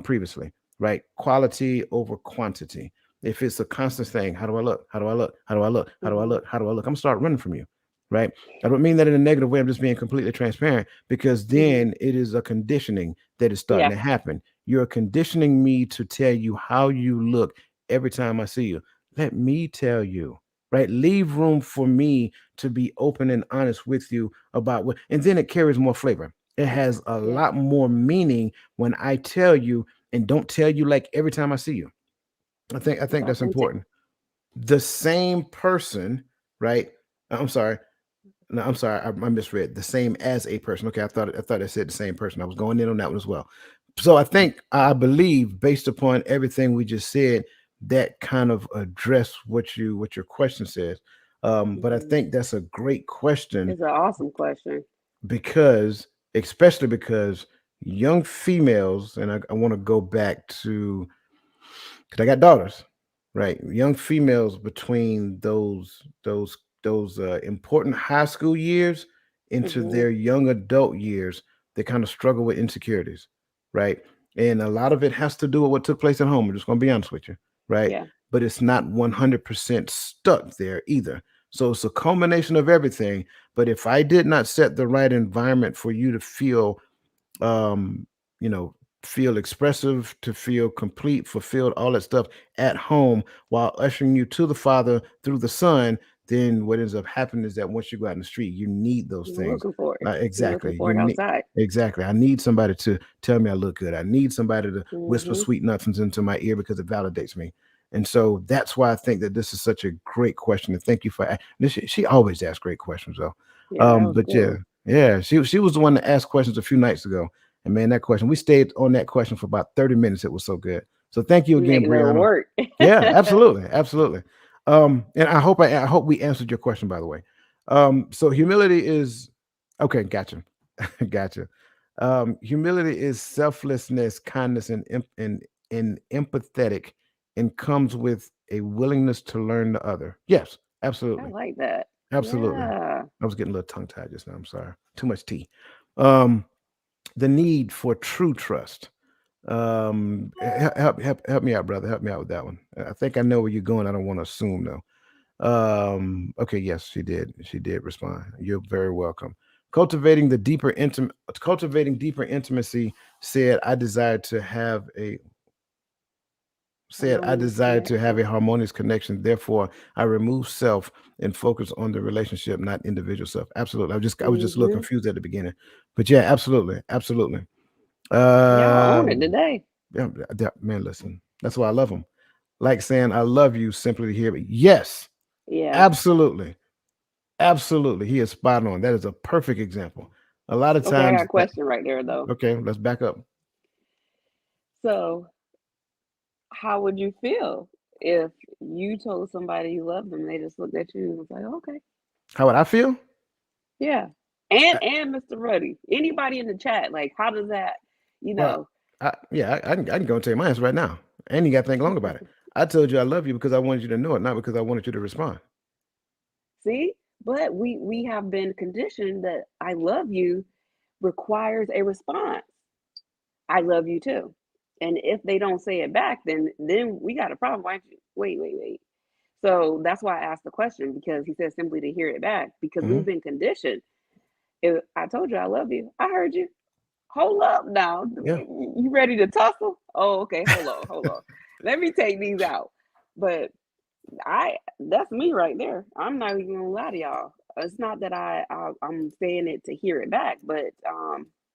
previously, right? Quality over quantity. If it's a constant thing, how do I look? How do I look? How do I look? How do I Mm-hmm. look? How do I look? I'm gonna start running from you, right? I don't mean that in a negative way. I'm just being completely transparent, because Mm-hmm. then it is a conditioning that is starting Yeah. to happen. You're conditioning me to tell you how you look every time I see you. Let me tell you, right? Leave room for me to be open and honest with you about what, and then it carries more flavor. It has a Yeah. lot more meaning when I tell you, and don't tell you like every time I see you. I think It's that's authentic. important. The same person, right? I'm sorry. No, I'm sorry. I misread. The same as a person. Okay, I thought I said the same person. I was going in on that one as well. So I believe, based upon everything we just said, that kind of address what your question says. But I Mm-hmm. think that's a great question, It's an awesome question. because, especially because young females, and I want to go back to, because I got daughters, right? Young females between those important high school years into Mm-hmm. their young adult years, they kind of struggle with insecurities, right? And a lot of it has to do with what took place at home. I'm just going to be honest with you, right? Yeah. But it's not 100% stuck there either. So it's a culmination of everything. But if I did not set the right environment for you to feel um, you know, feel expressive, to feel complete, fulfilled, all that stuff at home, while ushering you to the Father through the Son, then what ends up happening is that once you go out in the street, you need those You're things. looking for it. You're looking Exactly. for You it need outside. exactly. I need somebody to tell me I look good. I need somebody to whisper Mm-hmm. sweet nothings into my ear, because it validates me. And so that's why I think that this is such a great question. And thank you for she always asks great questions though. Yeah, that was a But good yeah, one. yeah, she was the one that asked questions a few nights ago. And man, that question, we stayed on that question for about 30 minutes. It was so good. So thank you You again, making her Brianna. work. Yeah, absolutely. Absolutely. And I hope we answered your question, by the way. So humility is okay, gotcha. Gotcha. Humility is selflessness, kindness, and empathetic, and comes with a willingness to learn the other. Yes, I absolutely. like that. Absolutely. Yeah. I was getting a little tongue tied just now. I'm sorry. Too much tea. Um, the need for true trust. Help me out, brother. Help me out with that one. I think I know where you're going. I don't want to assume though. Okay, yes, she did. She did respond. You're very welcome. Cultivating deeper intimacy said I desired to have a Harmonious connection. harmonious connection. Therefore, I remove self and focus on the relationship, not individual self. Absolutely. I was just a little Mm-hmm. confused at the beginning. But yeah, absolutely. Absolutely. Y'all own it Um today. yeah, man, listen. That's why I love them. Like saying I love you simply to hear me. Yes, Yeah. absolutely. Absolutely. He is spot on. That is a perfect example. A lot of Okay, I got times a that question right there though. okay, let's back up. So, how would you feel if you told somebody you love them, they just looked at you and was like, okay, How would I feel? yeah. I, And Mr. Ruddy, anybody in the chat, like, how does that, you well, know? I can go and tell you my answer right now. And you got to think long about it. I told you I love you because I wanted you to know it, not because I wanted you to respond. See, but we have been conditioned that I love you requires a response. I love you too. And if they don't say it back, then we got a problem. Why don't you wait. So that's why I asked the question because he said simply to hear it back because Hmm. we've been conditioned. If I told you I love you, I heard you. Hold up now. Yeah. You ready to tussle? Oh, okay. Hold on. Let me take these out. But I that's me right there. I'm not even gonna lie to y'all. It's not that I'm saying it to hear it back, but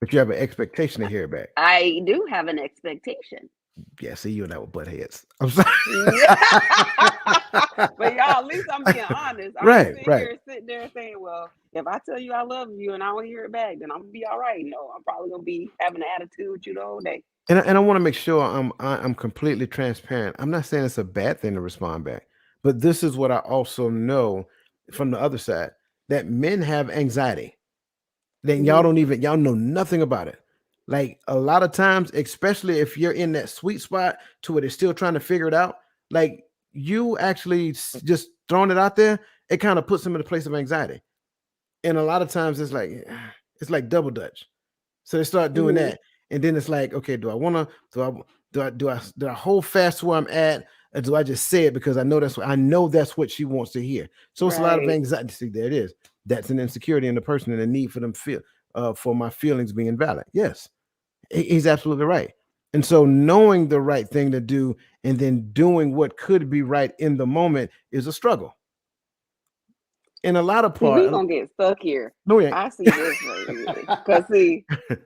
But you have an expectation to hear it back. I do have an expectation. Yeah, see, you and I were butt heads. I'm sorry. Yeah. But y'all, at least I'm being honest. I ain't Right, right. sitting there saying, well, if I tell you I love you and I don't hear it back, then I'm gonna be all right. No, I'm probably gonna be having an attitude with you the whole day. And I want to make sure I'm completely transparent. I'm not saying it's a bad thing to respond back, but this is what I also know from the other side, that men have anxiety. Then y'all Hmm. don't even y'all know nothing about it. Like a lot of times, especially if you're in that sweet spot to where they're still trying to figure it out, like you actually just throwing it out there, it kind of puts them in a place of anxiety. And a lot of times it's like double dutch. So they start doing Hmm. that, and then it's like, okay, do I want to? Do I hold fast to where I'm at, or do I just say it because I know that's what she wants to hear? So it's a lot of Right. anxiety. See, there it is. That's an insecurity in the person and a need for them feel for my feelings being valid. Yes, he's absolutely right. And so knowing the right thing to do and then doing what could be right in the moment is a struggle. In a lot of See, we part, gonna get stuck here. no, we ain't. I see this right here. Cause see, okay,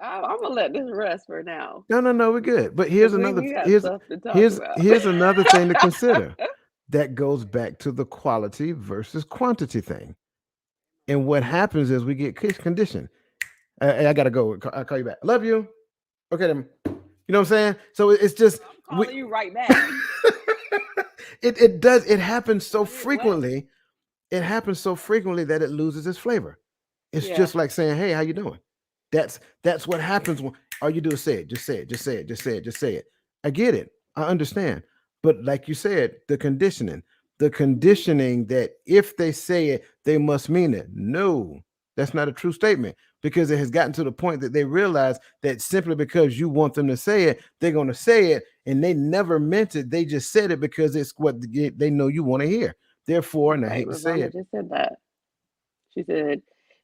I'm gonna let this rest for now. No, no, no, we're good. But Cause we got stuff to talk about. here's another thing to consider. That goes back to the quality versus quantity thing. And what happens is we get conditioned. Hey, I gotta go. I'll call you back. I love you. Okay, then. You know what I'm saying? So it's just I'm we. calling you right back. It does. It happens so Go ahead, what? frequently. It happens so frequently that it loses its flavor. It's Yeah. just like saying, "Hey, how you doing?" That's what happens when all you do is say it. Just say it. Just say it. Just say it. Just say it. I get it. I understand. But like you said, the conditioning that if they say it, they must mean it. No, that's not a true statement because it has gotten to the point that they realize that simply because you want them to say it, they're going to say it, and they never meant it. They just said it because it's what they know you want to hear. Therefore, and I Right. hate to say Rosanna it. just said that. She said,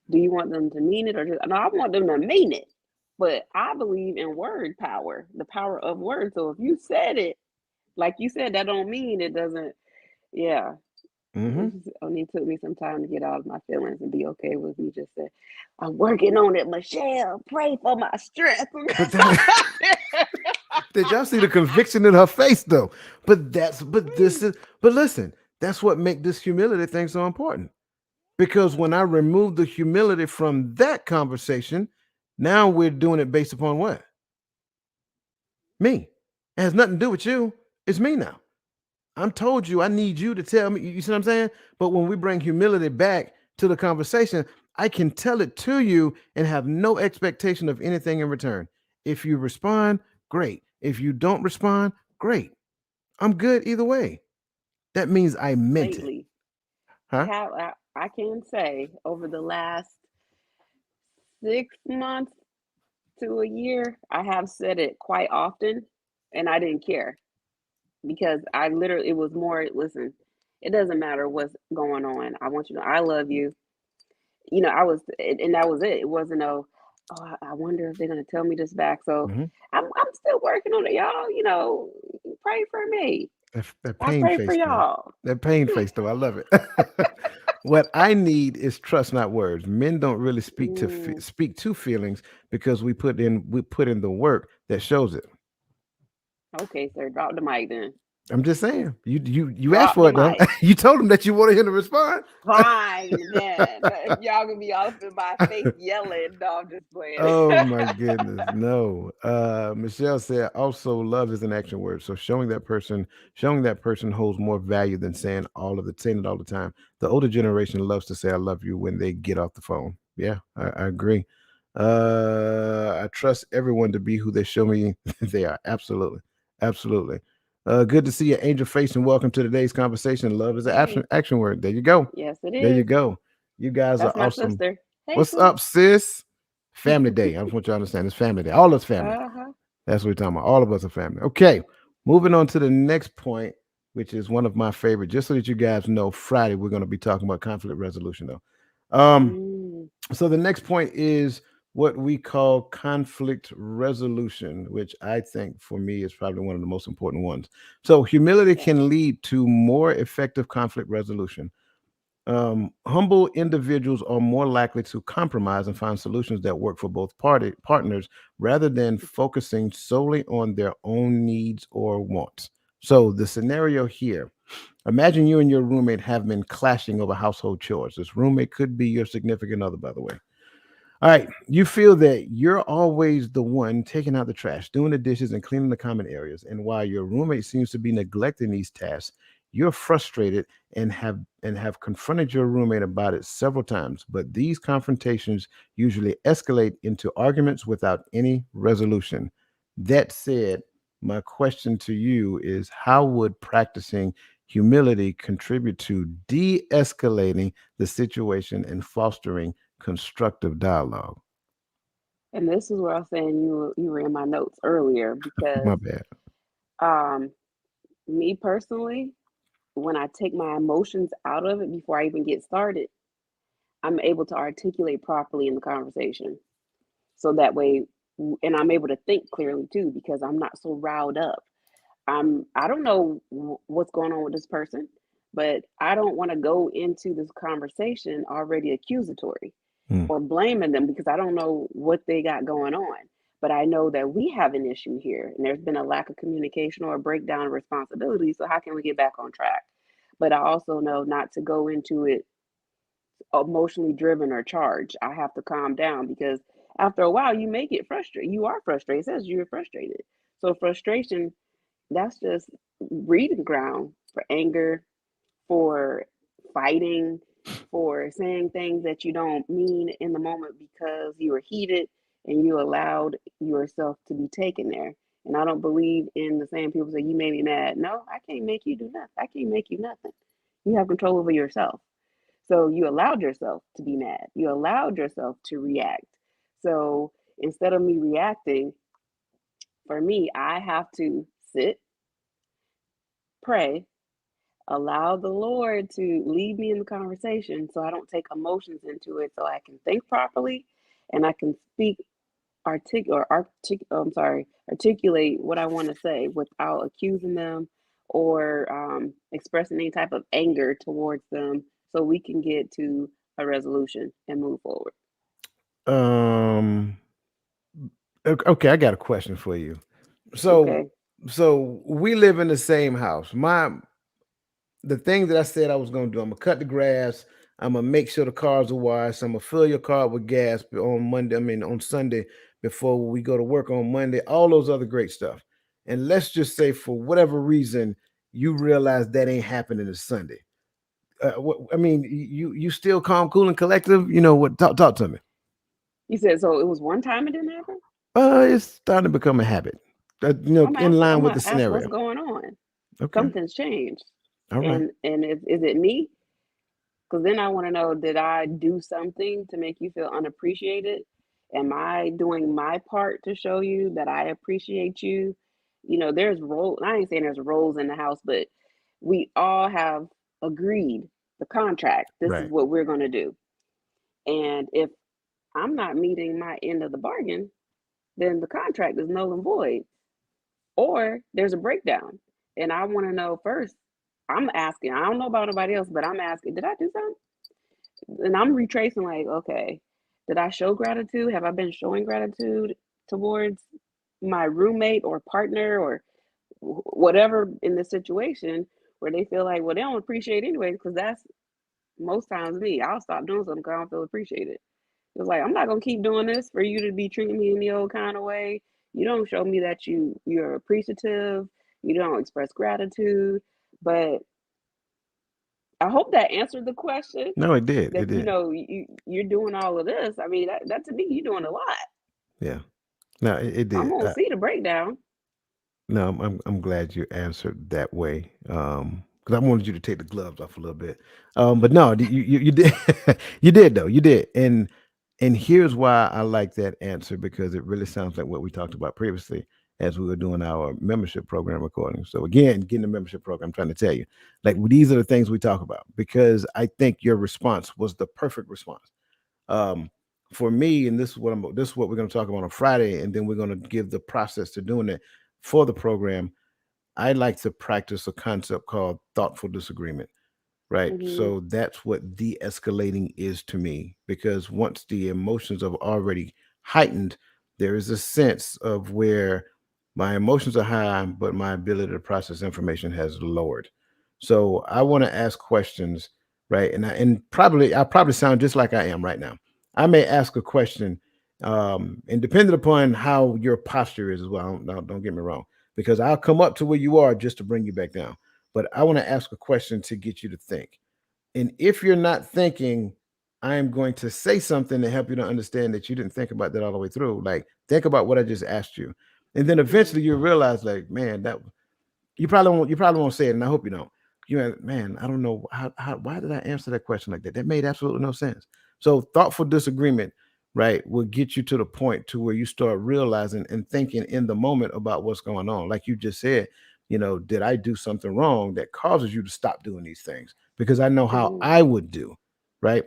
"Do you want them to mean it or just?" No, I want them to mean it. But I believe in word power, the power of words. So if you said it, like you said, that don't mean it doesn't. Yeah. Hmm. It just only took me some time to get out of my feelings and be okay with me. Just say, I'm working on it, Michelle. Pray for my strength. But that, did y'all see the conviction in her face though? But this is but listen, that's what make this humility thing so important. Because when I remove the humility from that conversation, now we're doing it based upon what? Me. It has nothing to do with you. It's me now. I'm told you I need you to tell me. You see what I'm saying? But when we bring humility back to the conversation, I can tell it to you and have no expectation of anything in return. If you respond, great. If you don't respond, great. I'm good either way. That means I meant it. Lately, Huh? I can say over the last 6 months to a year, I have said it quite often and I didn't care because I literally, it was more, listen, it doesn't matter what's going on. I want you to know I love you. I was, and that was it. It wasn't oh, I wonder if they're going to tell me this back. So Hmm. I'm still working on it, y'all. Pray for me. That I pain pray for face though. y'all. That pain face though. I love it. What I need is trust, not words. Men don't really Mm, speak to feelings because we put in the work that shows it. okay, sir, drop the mic then. I'm just saying. You asked Drop for the it though. mic. You told him that you wanted him to respond. Fine then. Y'all gonna be all up in my face yelling. No, I'm just playing. Oh my goodness, no. Michelle said also love is an action word. So showing that person holds more value than saying it all the time. The older generation loves to say I love you when they get off the phone. Yeah, I agree. I trust everyone to be who they show me they are. Absolutely. Absolutely. Good to see you, Angel Face, and welcome to today's conversation. Love is an Hey, action word. There you go. yes, it There you is. go. You guys are That's my awesome. sister. Hey, What's sis. up, sis? Family day. I just want you to understand it's family day. All us family. Uh-huh. That's what we're talking about. All of us are family. Okay. Moving on to the next point, which is one of my favorite. Just so that you guys know, Friday we're going to be talking about conflict resolution though. Mm, So the next point is what we call conflict resolution, which I think for me is probably one of the most important ones. So, humility can lead to more effective conflict resolution. Humble individuals are more likely to compromise and find solutions that work for both partners rather than focusing solely on their own needs or wants. So, the scenario here, imagine you and your roommate have been clashing over household chores. This roommate could be your significant other, by the way. All right. You feel that you're always the one taking out the trash, doing the dishes, and cleaning the common areas. And while your roommate seems to be neglecting these tasks, you're frustrated and have confronted your roommate about it several times. But these confrontations usually escalate into arguments without any resolution. That said, my question to you is how would practicing humility contribute to de-escalating the situation and fostering constructive dialogue? And this is where I was saying you were in my notes earlier My because bad. um me personally, when I take my emotions out of it before I even get started, I'm able to articulate properly in the conversation. So that way, and I'm able to think clearly too because I'm not so riled up. I don't know what's going on with this person, but I don't want to go into this conversation already accusatory Mm. or blaming them because I don't know what they got going on. But I know that we have an issue here and there's been a lack of communication or a breakdown of responsibility. So, how can we get back on track? But I also know not to go into it emotionally driven or charged. I have to calm down because after a while, you may get frustrated. You are frustrated. It says you're frustrated. So, frustration, that's just breeding ground for anger, for fighting, for saying things that you don't mean in the moment because you were heated and you allowed yourself to be taken there. And I don't believe in the saying people say, you made me mad. No, I can't make you do nothing. I can't make you nothing. You have control over yourself. So you allowed yourself to be mad. You allowed yourself to react. So instead of me reacting, for me, I have to sit, pray, allow the Lord to lead me in the conversation so I don't take emotions into it so I can think properly and I can speak articulate what I want to say without accusing them or expressing any type of anger towards them so we can get to a resolution and move forward. Um. Okay, I got a question for you. So, Okay. so we live in the same house. The thing that I said I was going to do, I'm gonna cut the grass. I'm gonna make sure the cars are washed. I'm gonna fill your car with gas on Monday. I mean, on Sunday before we go to work on Monday. All those other great stuff. And let's just say, for whatever reason, you realize that ain't happening this Sunday. I mean, you still calm, cool, and collective. You know what? Talk to me. You said so it was one time it didn't happen? It's starting to become a habit. In line I'm with gonna the ask what's scenario. going on. Okay. Something's changed. All right. And is it me? Because then I want to know, did I do something to make you feel unappreciated? Am I doing my part to show you that I appreciate you? You know, there's roles. I ain't saying there's roles in the house, but we all have agreed the contract. This is Right. what we're going to do. And if I'm not meeting my end of the bargain, then the contract is null and void, or there's a breakdown. And I want to know first. I'm asking. I don't know about anybody else, but I'm asking. Did I do something? And I'm retracing like, okay, did I show gratitude? Have I been showing gratitude towards my roommate or partner or whatever in the situation where they feel like, well, they don't appreciate anyways, because that's most times me. I'll stop doing something because I don't feel appreciated. It's like I'm not gonna keep doing this for you to be treating me any old kind of way. You don't show me that you're appreciative. You don't express gratitude. But I hope that answered the question. No, it did. It That did. you're doing all of this. I mean, that to me, you're doing a lot. Yeah. No, it I'm did. gonna see the breakdown. No, I'm glad you answered that way. Because I wanted you to take the gloves off a little bit. But no, you did. You did though. You did. And here's why I like that answer, because it really sounds like what we talked about previously as we were doing our membership program recording. So again, getting the membership program, I'm trying to tell you, like, these are the things we talk about, because I think your response was the perfect response. Um, for me, and this is what we're going to talk about on Friday, and then we're going to give the process to doing it for the program. I like to practice a concept called thoughtful disagreement. Right. Mhm. So that's what de escalating is to me, because once the emotions have already heightened, there is a sense of where my emotions are high, but my ability to process information has lowered. So I want to ask questions, right? I probably sound just like I am right now. I may ask a question, and depending upon how your posture is as well, don't get me wrong, because I'll come up to where you are just to bring you back down. But I want to ask a question to get you to think. And if you're not thinking, I am going to say something to help you to understand that you didn't think about that all the way through. Like, think about what I just asked you. And then Mhm. eventually you realize, like, man, that you probably won't say it, and I hope you don't. Man, I don't know why did I answer that question like that? That made absolutely no sense. So thoughtful disagreement, right, will get you to the point to where you start realizing and thinking in the moment about what's going on. Like you just said, did I do something wrong that causes you to stop doing these things? Because I know how Mhm. I would do, right?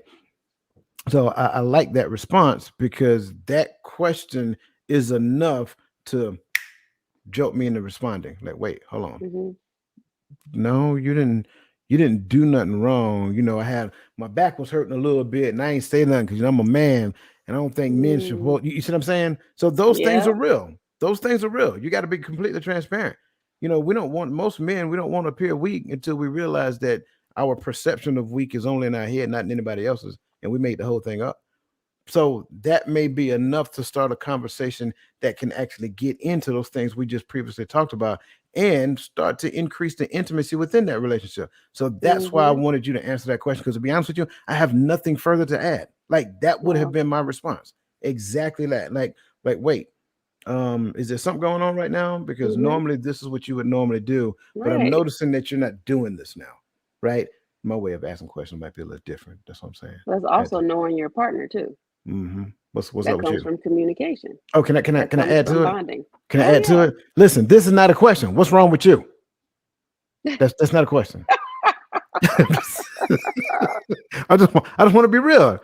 So I like that response, because that question is enough to jolt me into responding. Like, wait, hold on. Mhm. No, you didn't do nothing wrong. I had my back was hurting a little bit, and I ain't say nothing because I'm a man, and I don't think men should. Mhm. Well, you see what I'm saying? So those things are Yep. real. Those things are real. You got to be completely transparent. We don't want most men. We don't want to appear weak until we realize that our perception of weak is only in our head, not in anybody else's, and we made the whole thing up. So that may be enough to start a conversation that can actually get into those things we just previously talked about and start to increase the intimacy within that relationship. So that's why I Mhm. wanted you to answer that question, because to be honest with you, I have nothing further to add. Like, that would have Wow. been my response. Exactly that. Like, wait, is there something going on right now? Because Mhm. normally this is what you would normally do, but I'm Right. noticing that you're not doing this now. Right? My way of asking questions might be a little different. That's what I'm saying. That's I had also to. knowing your partner too. What's That up with comes you? from communication. Oh, can I That can I comes add from to it? bonding. Can I Oh add to yeah. it? Listen, this is not a question. What's wrong with you? That's not a question. I just want to be real.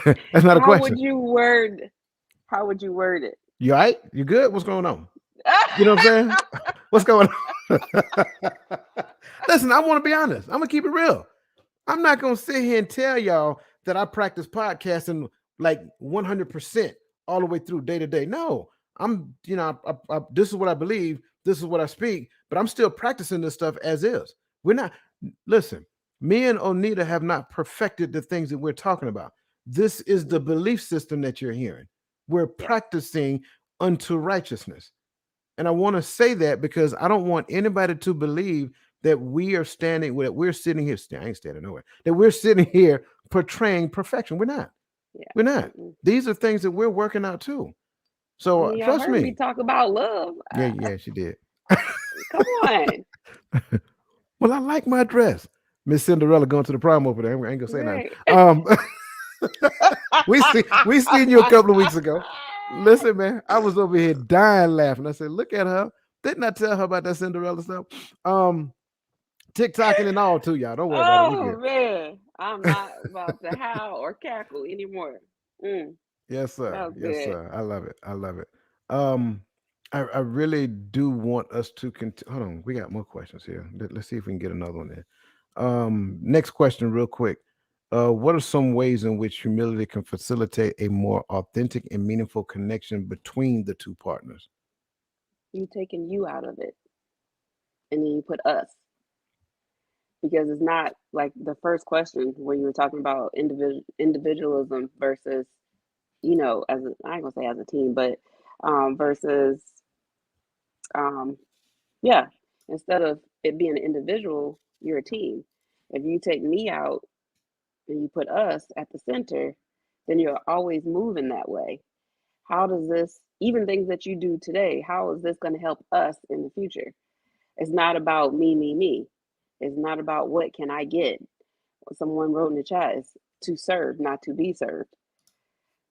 That's not a How would question. you word? How would you word it? You all right? You good? What's going on? You know what I'm saying? What's going on? Listen, I want to be honest. I'm gonna keep it real. I'm not gonna sit here and tell y'all that I practice podcasting like 100% all the way through day to day. No, this is what I believe. This is what I speak. But I'm still practicing this stuff as is. We're not. Listen, me and Onita have not perfected the things that we're talking about. This is the Mhm. belief system that you're hearing. We're Yeah. practicing unto righteousness. And I want to say that because I don't want anybody to believe that we're sitting here. I ain't standing nowhere. That we're sitting here portraying perfection. We're not. Yeah. We're not. Mm-mm. These are things that we're working out too. I So mean, y'all trust heard me me. talk about love. Yeah, yeah, she did. Come on. Well, I like my dress. Miss Cinderella going to the prom over there. I ain't gonna say nothing. Right. We seen you a couple of weeks ago. Listen, man, I was over here dying laughing. I said, "Look at her." Didn't I tell her about that Cinderella stuff? Um, TikToking and all too, y'all. Don't worry about it. We Oh good. man, I'm not about to howl or cackle anymore. Mm, Yes, sir. that was Yes, good. sir. I love it. I love it. Um, I really do want us to continue. Hold on, we got more questions here. Let's see if we can get another one in. Next question, real quick. What are some ways in which humility can facilitate a more authentic and meaningful connection between the two partners? You taking you out of it, and then you put us because it's not like the first question when you were talking about individualism versus I ain't gonna say as a team, but versus um, yeah, instead of it being an individual, you're a team. If you take me out and you put us at the center, then you're always moving that way. How does this, even things that you do today, how is this going to help us in the future? It's not about me, me, me. It's not about what can I get. Someone wrote in the chat, it's to serve, not to be served.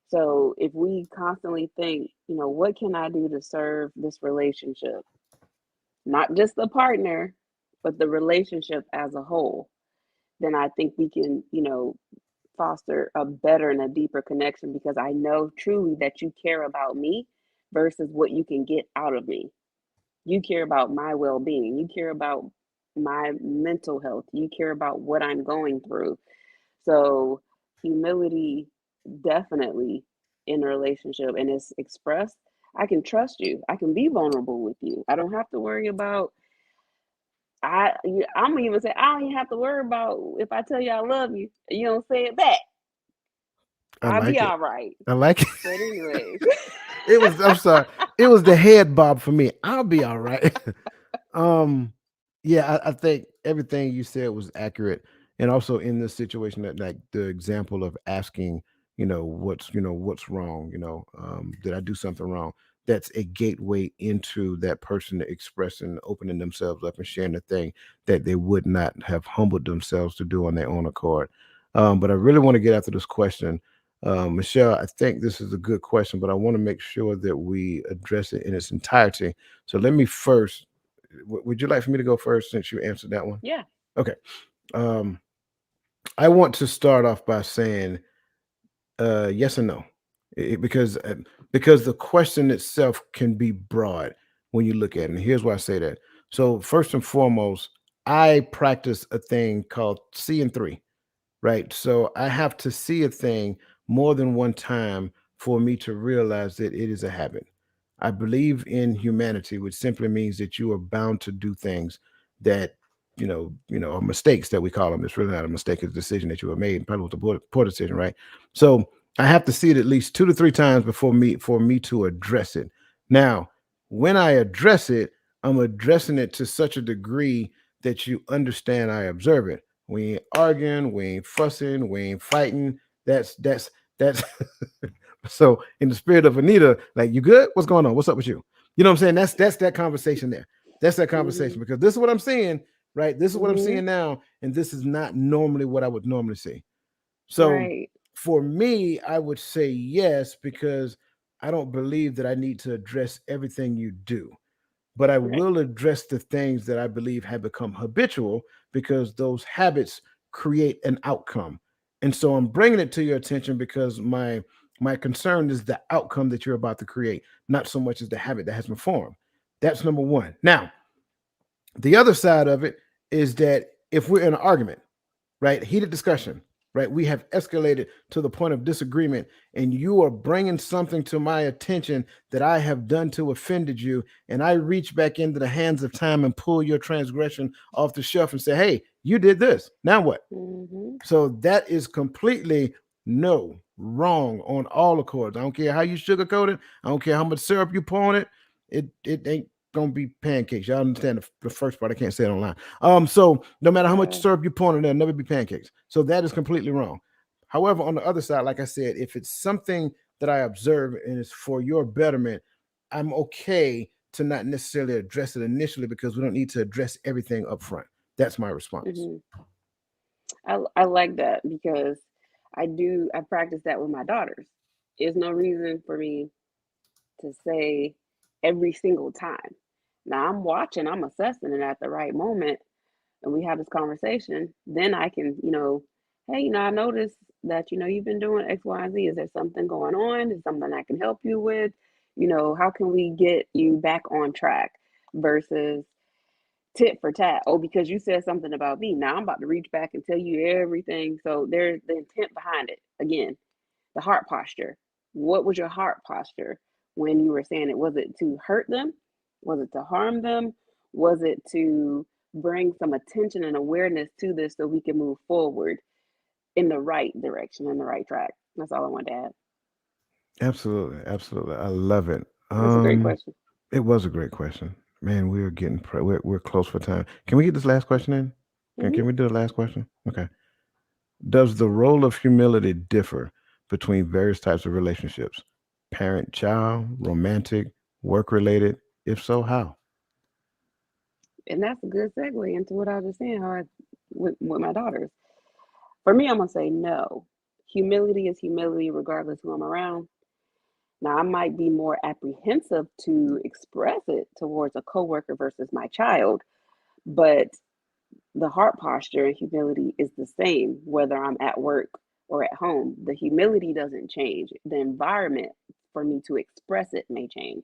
So if we constantly think, what can I do to serve this relationship? Not just the partner, but the relationship as a whole, then I think we can, foster a better and a deeper connection because I know truly that you care about me versus what you can get out of me. You care about my well being. You care about my mental health. You care about what I'm going through. So, humility definitely in a relationship and it's expressed. I can trust you. I can be vulnerable with you. I don't have to worry about I'm gonna even say I don't even have to worry about if I tell you I love you, you don't say it back. I I'll be like it. all right. I like it. But anyways, It was. I'm sorry. It was the head bob for me. I'll be all right. um, yeah, I think everything you said was accurate, and also in this situation, that like the example of asking, what's wrong. Did I do something wrong? That's a gateway into that person expressing, opening themselves up, and sharing the thing that they would not have humbled themselves to do on their own accord. But I really want to get after this question. Michelle, I think this is a good question, but I want to make sure that we address it in its entirety. So let me first, would you like for me to go first since you answered that one? yeah. Okay. Um, I want to start off by saying yes and no. Because the question itself can be broad when you look at it. And here's why I say that. So first and foremost, I practice a thing called C and three. Right. So I have to see a thing more than one time for me to realize that it is a habit. I believe in humanity, which simply means that you are bound to do things that, are mistakes that we call them. It's really not a mistake, it's a decision that you have made. Probably was a poor decision, right? So I have to see it at least 2 to 3 times for me to address it. Now, when I address it, I'm addressing it to such a degree that you understand I observe it. We ain't arguing, we ain't fussing, we ain't fighting. That's so in the spirit of Anita, like, you good? What's going on? What's up with you? You know what I'm saying? That's that conversation there. That's that Mhm. conversation because this is what I'm seeing, right? This is what I'm Mhm. seeing now, and this is not normally what I would normally see. So Right. for me, I would say yes because I don't believe that I need to address everything you do, but I Right. will address the things that I believe have become habitual because those habits create an outcome. And so I'm bringing it to your attention because my concern is the outcome that you're about to create, not so much as the habit that has been formed. That's number one. Now, the other side of it is that if we're in an argument, right, heated discussion, right, we have escalated to the point of disagreement, and you are bringing something to my attention that I have done to offended you, and I reach back into the hands of time and pull your transgression off the shelf and say, hey, you did this. Now what? Mhm. So that is completely no, wrong on all accords. I don't care how you sugarcoat it. I don't care how much syrup you pour on it. It ain't gonna be pancakes. Y'all understand the first part? I can't say it online. So no matter how much Yeah. syrup you pour on it, there'll never be pancakes. So that is completely wrong. However, on the other side, like I said, if it's something that I observe and it's for your betterment, I'm okay to not necessarily address it initially because we don't need to address everything up front. That's my response. Mhm. I like that because I practice that with my daughters. There's no reason for me to say every single time. Now I'm watching, I'm assessing, and at the right moment, and we have this conversation, then I can, hey, I noticed that, you've been doing X, Y, and Z. Is there something going on? Is something I can help you with? How can we get you back on track versus tit for tat? Oh, because you said something about me. Now I'm about to reach back and tell you everything. So there's the intent behind it. Again, the heart posture. What was your heart posture when you were saying it? Was it to hurt them? Was it to harm them? Was it to bring some attention and awareness to this so we can move forward in the right direction, in the right track? That's all I wanted to add. Absolutely, absolutely. I love it. That's a great question. It was a great question. Man, we are getting we're close for time. Can we get this last question in? Can, Hmm. can we do the last question? Okay. Does the role of humility differ between various types of relationships? Parent child, romantic, work related? If so, how? And that's a good segue into what I was just saying, with my daughters. For me, I'm going to say no. Humility is humility regardless who I'm around. Now, I might be more apprehensive to express it towards a coworker versus my child, but the heart posture and humility is the same whether I'm at work or at home. The humility doesn't change. The environment for me to express it may change.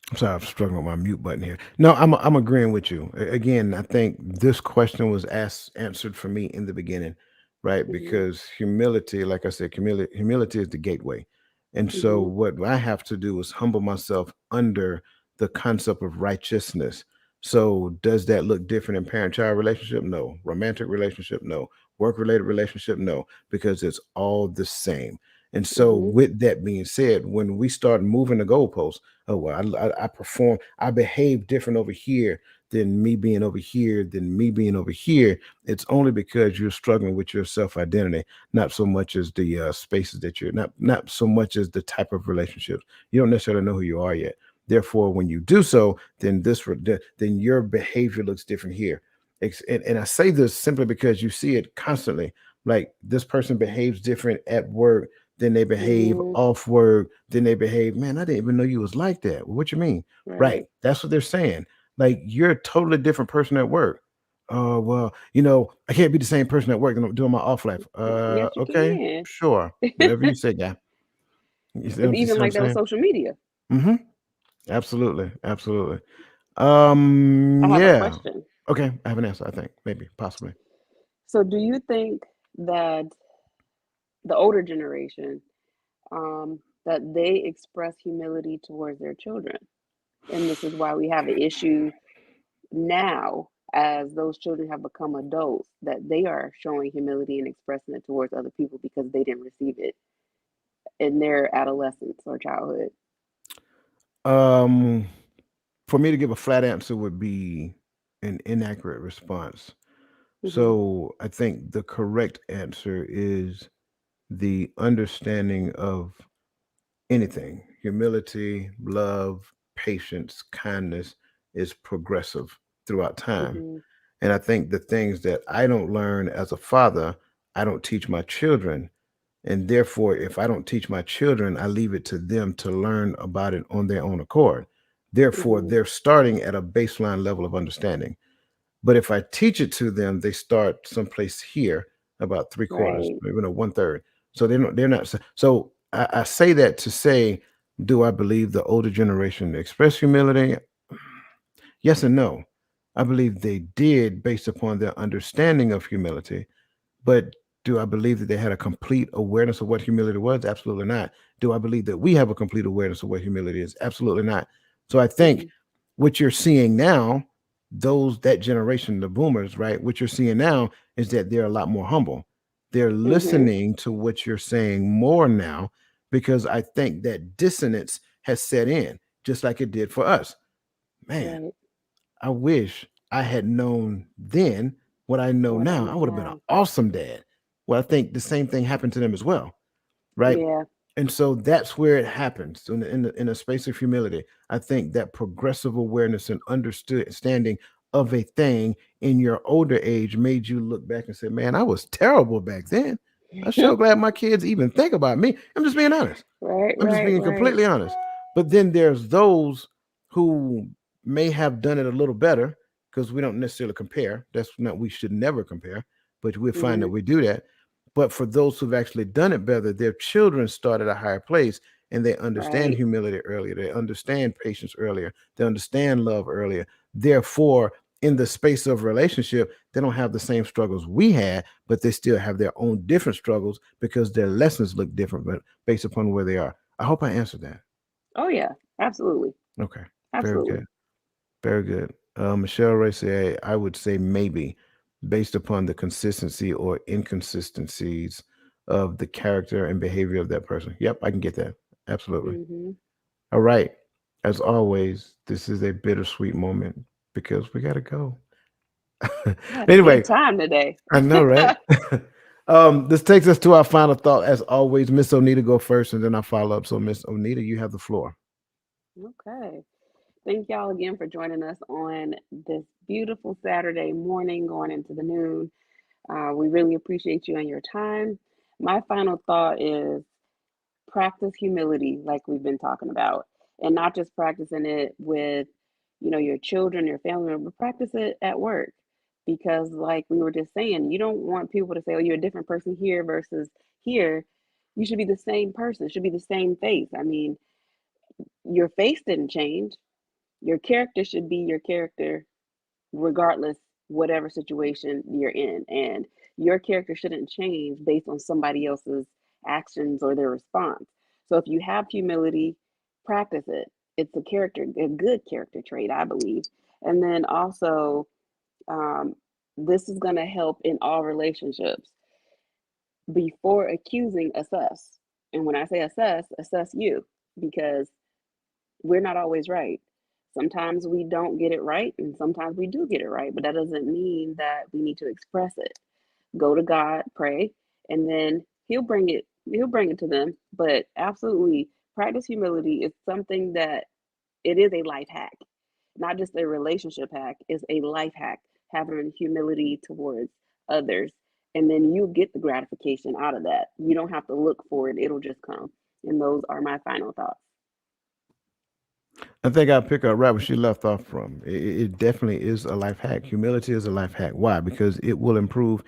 I'm sorry, I'm struggling with my mute button here. No, I'm agreeing with you. Again, I think this question was asked answered for me in the beginning, right? Mhm. Because humility, like I said, humility is the gateway. And so Mhm. what I have to do is humble myself under the concept of righteousness. So does that look different in parent-child relationship? No. Romantic relationship? No. Work-related relationship? No, because it's all the same. And so Mhm. with that being said, when we start moving the goalposts, oh well, I perform, I behave different over here than me being over here than me being over here. It's only because you're struggling with your self identity, not so much as the spaces that you're not so much as the type of relationships. You don't necessarily know who you are yet. Therefore, when you do so, then then your behavior looks different here. And I say this simply because you see it constantly. Like this person behaves different at work then they behave Mhm. off work, then they behave, man, I didn't even know you was like that. Well, what you mean? Right. Right. That's what they're saying. Like you're a totally different person at work. Oh, well, I can't be the same person at work that I'm doing my off life. Yes, you Okay, can. sure. Whatever you say, guy. It's You even see what I'm like that with saying? social media. Mm-hmm. Absolutely. Absolutely. I have a Yeah. question. Okay. I have an answer, I think. Maybe, possibly. So, do you think that the older generation, that they express humility towards their children, and this is why we have an issue now as those children have become adults that they are showing humility and expressing it towards other people because they didn't receive it in their adolescence or childhood. Um for me to give a flat answer would be an inaccurate response. Hmm. So I think the correct answer is the understanding of anything humility, love, patience, kindness is progressive throughout time. Hmm. And I think the things that I don't learn as a father, I don't teach my children. And therefore, if I don't teach my children, I leave it to them to learn about it on their own accord. Therefore, Hmm. they're starting at a baseline level of understanding. But if I teach it to them, they start someplace here, about three quarters, Right. maybe no one third. So they're not. So I say that to say, do I believe the older generation express humility? Yes and no. I believe they did based upon their understanding of humility. But do I believe that they had a complete awareness of what humility was? Absolutely not. Do I believe that we have a complete awareness of what humility is? Absolutely not. So I think Hmm. what you're seeing now, that generation, the boomers, right? What you're seeing now is that they're a lot more humble. They're Hmm. listening to what you're saying more now because I think that dissonance has set in, just like it did for us. Man, Right. I wish I had known then what I know What I now. I know would have been an now. awesome dad. Well, I think the same thing happened to them as well, right? Yeah. And so that's where it happens in a space of humility. I think that progressive awareness and understanding of a thing in your older age made you look back and say, "Man, I was terrible back then. I'm sure glad my kids even think about me." I'm just being honest. Right. I'm just Right. being Right. completely honest. But then there's those who may have done it a little better because we don't necessarily compare. That's not, we should never compare, but we find that Hmm. we do that. But for those who've actually done it better, their children start at a higher place and they understand Right. humility earlier. They understand patience earlier. They understand love earlier. Therefore, in the space of relationship, they don't have the same struggles we had, but they still have their own different struggles because their lessons look different, but based upon where they are. I hope I answered that. Oh yeah. Absolutely. Okay. Very Absolutely. good. Very good. Michelle Ray said, I would say maybe based upon the consistency or inconsistencies of the character and behavior of that person. Yep, I can get that. Absolutely. Hmm. All right. As always, this is a bittersweet moment because we got to go. I had a good Anyway, time today. I know, right? This takes us to our final thought. As always, Miss Onita go first and then I follow up. So, Miss Onita, you have the floor. Okay. Thank y'all again for joining us on this beautiful Saturday morning going into the noon. We really appreciate you and your time. My final thought is practice humility, like we've been talking about, and not just practicing it with, your children, your family, but practice it at work. because, like we were just saying, you don't want people to say, oh, you're a different person here versus here. You should be the same person, it should be the same face. I mean, your face didn't change. Your character should be your character regardless whatever situation you're in, and your character shouldn't change based on somebody else's actions or their response. So if you have humility, practice it. It's a good character trait, I believe. And then also, um, this is going to help in all relationships. Before accusing, assess. And when I say assess you, because we're not always right. Sometimes we don't get it right, and sometimes we do get it right, but that doesn't mean that we need to express it. Go to God, pray, and then he'll bring it to them. But absolutely, practice humility is something that it is a life hack, not just a relationship hack, it's a life hack, having humility towards others. And then you get the gratification out of that. You don't have to look for it, it'll just come. And those are my final thoughts. I think I'll pick up right where she left off from. It definitely is a life hack. Humility is a life hack. Why? Because it will improve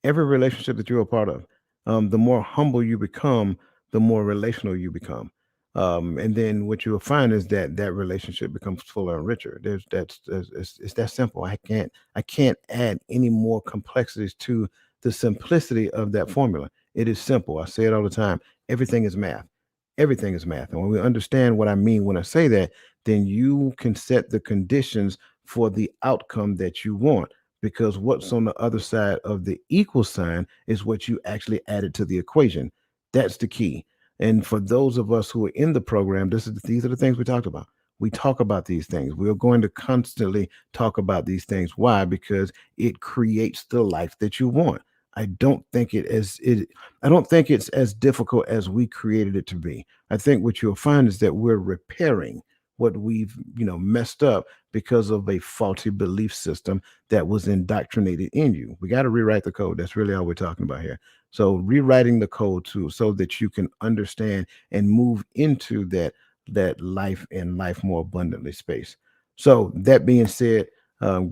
every relationship that you're a part of. The more humble you become, the more relational you become. And then what you'll find is that that relationship becomes fuller and richer. It's that simple. I can't add any more complexities to the simplicity of that formula. It is simple. I say it all the time. Everything is math. Everything is math. And when we understand what I mean when I say that, then you can set the conditions for the outcome that you want, because what's on the other side of the equal sign is what you actually added to the equation. That's the key. And for those of us who are in the program, these are the things we talked about. We talk about these things. We're going to constantly talk about these things. Why? Because it creates the life that you want. I don't think it as it I don't think it's as difficult as we created it to be. I think what you'll find is that we're repairing what we've, messed up because of a faulty belief system that was indoctrinated in you. We got to rewrite the code. That's really all we're talking about here. So rewriting the code too, so that you can understand and move into that life and life more abundantly space. So that being said,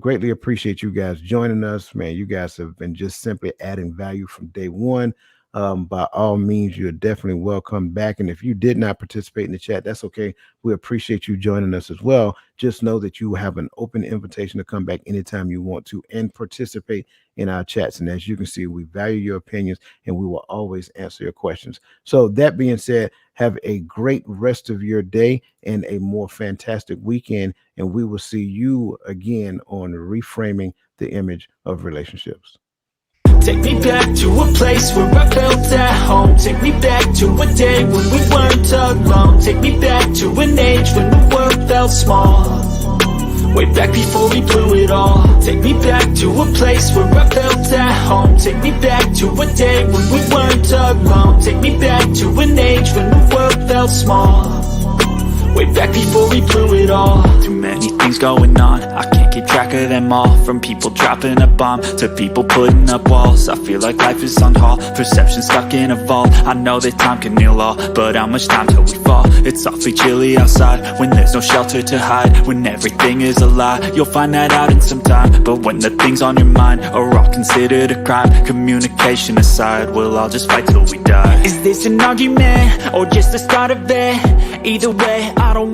greatly appreciate you guys joining us, man. You guys have been just simply adding value from day one. By all means, you're definitely welcome back. And if you did not participate in the chat, that's okay. We appreciate you joining us as well. Just know that you have an open invitation to come back anytime you want to and participate in our chats. And as you can see, we value your opinions and we will always answer your questions. So that being said, have a great rest of your day and a more fantastic weekend. And we will see you again on Reframing the Image of Relationships. Take me back to a place where I felt at home. Take me back to a day when we weren't alone. Take me back to an age when the world felt small. Way back before we blew it all. Take me back to a place where I felt at home. Take me back to a day when we weren't alone. Take me back to an age when the world felt small. Way back before we blew it all. Too many things going on, I can't keep track of them all. From people dropping a bomb to people putting up walls. I feel like life is on hold, perception stuck in a vault. I know that time can heal all, but how much time till we fall? It's awfully chilly outside, when there's no shelter to hide. When everything is a lie, you'll find that out in some time. But when the things on your mind are all considered a crime, communication aside, we'll all just fight till we die. Is this an argument, or just the start of it? Either way, I don't